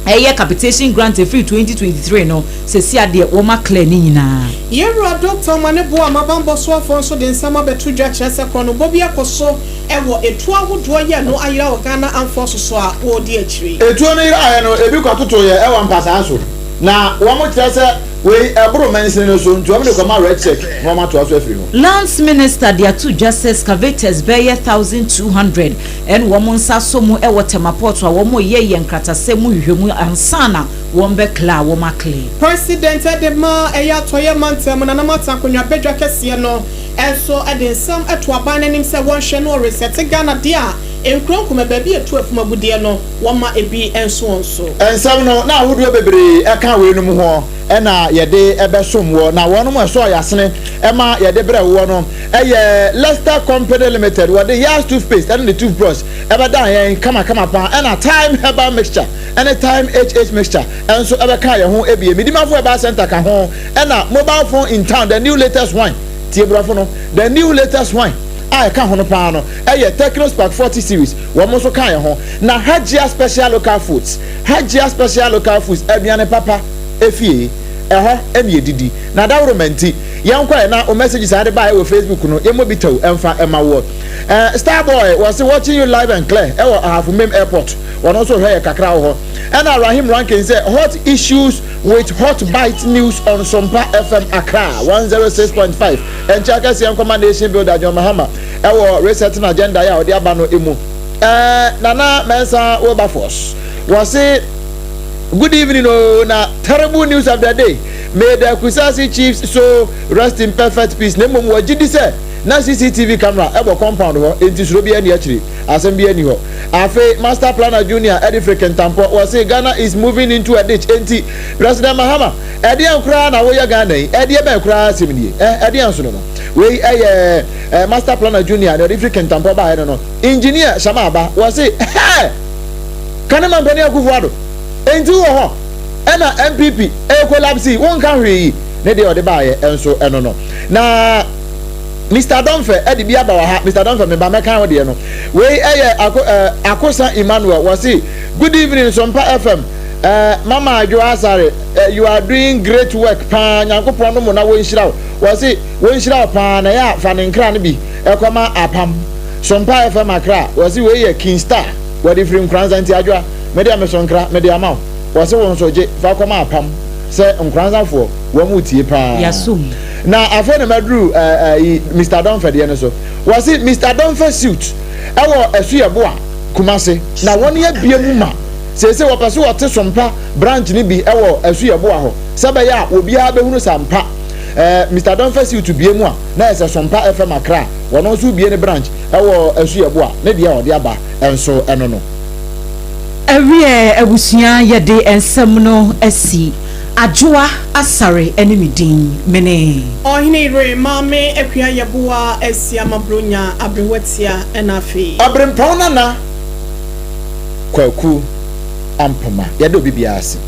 eye capitation grant free 2023 no se si ade wo ma clear ni nyina Yero Dr. Manebo amabambo so afon so de nsama betu dwa kyerese kro no bobi akoso ewo etu ahodo ye no ayira o Ghana amforce so a wo di akiri etu no ira no ebi kwatoto ye ewa mpasa so na wo mo kyerese we ebro mention no so ntu am de koma red check wo ma to aso afiri ho Lands Minister dia to just excavators by 1200 and woman saso mu e water port a wo mo ye nkratase mu hwehwemu ansana wo mbe kla wo makle President Edema eya toye mantem na namata konwa bedwa kese no enso edensam eto aban nanim se won hwe no reset Ghana dia enkron kuma ba bi etu afumagudie no woma ebi enso onso ensam no na ahodo bebre e ka we no mu ho e na yede ebesom wo na wono mo so yasene e ma yede bre wo no eye Leicester Company Limited wo de Yas toothpaste and the toothbrush e be dan yen kama pa e na time herbal mixture and time HH mixture enso e be ka ye ho ebie midimafo e ba center ka ho e na mobile phone in town the new latest wine tie brafo no the new latest wine I can't hono pa no Techno Spark 40 series wo mo so kan ye ho na Hajia special local foods aduane papa efie eho emi edidi na dawromenti yankwa na o messages ade ba e Facebook no yemo bitaw emfa ema wo Starboy was watching you live and clear e wo Ahafumem airport one also hear kakra ho and Rahim Rankin say hot issues with hot bite news on Sompa FM Accra 106.5 and Chaka Siam Commandation Builder John Mahama e wo resetting agenda ya odi aba no emu Nana Mensa Wilberforce was say good evening na terrible news of the day may the Kusasi chiefs so rest in perfect peace nemo mo gidi say na CCTV camera ebo compound ho enti suro bi ani akiri asem bi ani ho afi master planner junior Edifrican Tampo was say Ghana is moving into a ditch enti President Mahama edi ankura na wo ya Ghana edi ebe ankura asemnie edi anso no we master planner junior Edifrican Tampo ba no engineer Shamaba was say kana man bani akufuado enti wo ho ena MPP collapse won kan hwe ne de ode baaye enso eno no na Mr. Donfe edi bia ba wa ha Mr. Donfe me ba mekan wo de no we Akosa Emmanuel was say good evening Sompa FM Mama Adwoa Asare you are doing great work pa Nyankopon no mo na wo nhira was say wo nhira pa na ya fa ne nkra ne bi ekoma apam Sompa FM Accra was say we ye King Star what if from Kranza anti Adwoa me de me sonkra me de amao was say won so je fa koma apam say nkranza fo wo mu tie pa yasum na afa na madru Mr. Donfe de no so was it Mr. Donfe suit ewo esu ye bo a Kumase na won ye bia mu ma se wo pese wo te Sompa branch ni bi ewo esu ye bo a ho se be ya obi a behunu sampa Mr. Donfe suit bia mu a na ese Sompa FM Accra won so bia ne branch ewo esu ye bo a ne de ode aba enso eno no Ewie ebusia yede ensem no asi Adwoa Asare enemidin mene Oheneyere mame ekua yeboa asi amabronya abrewatia enafi Obrempong na kwaku ampoma yede obi bia ase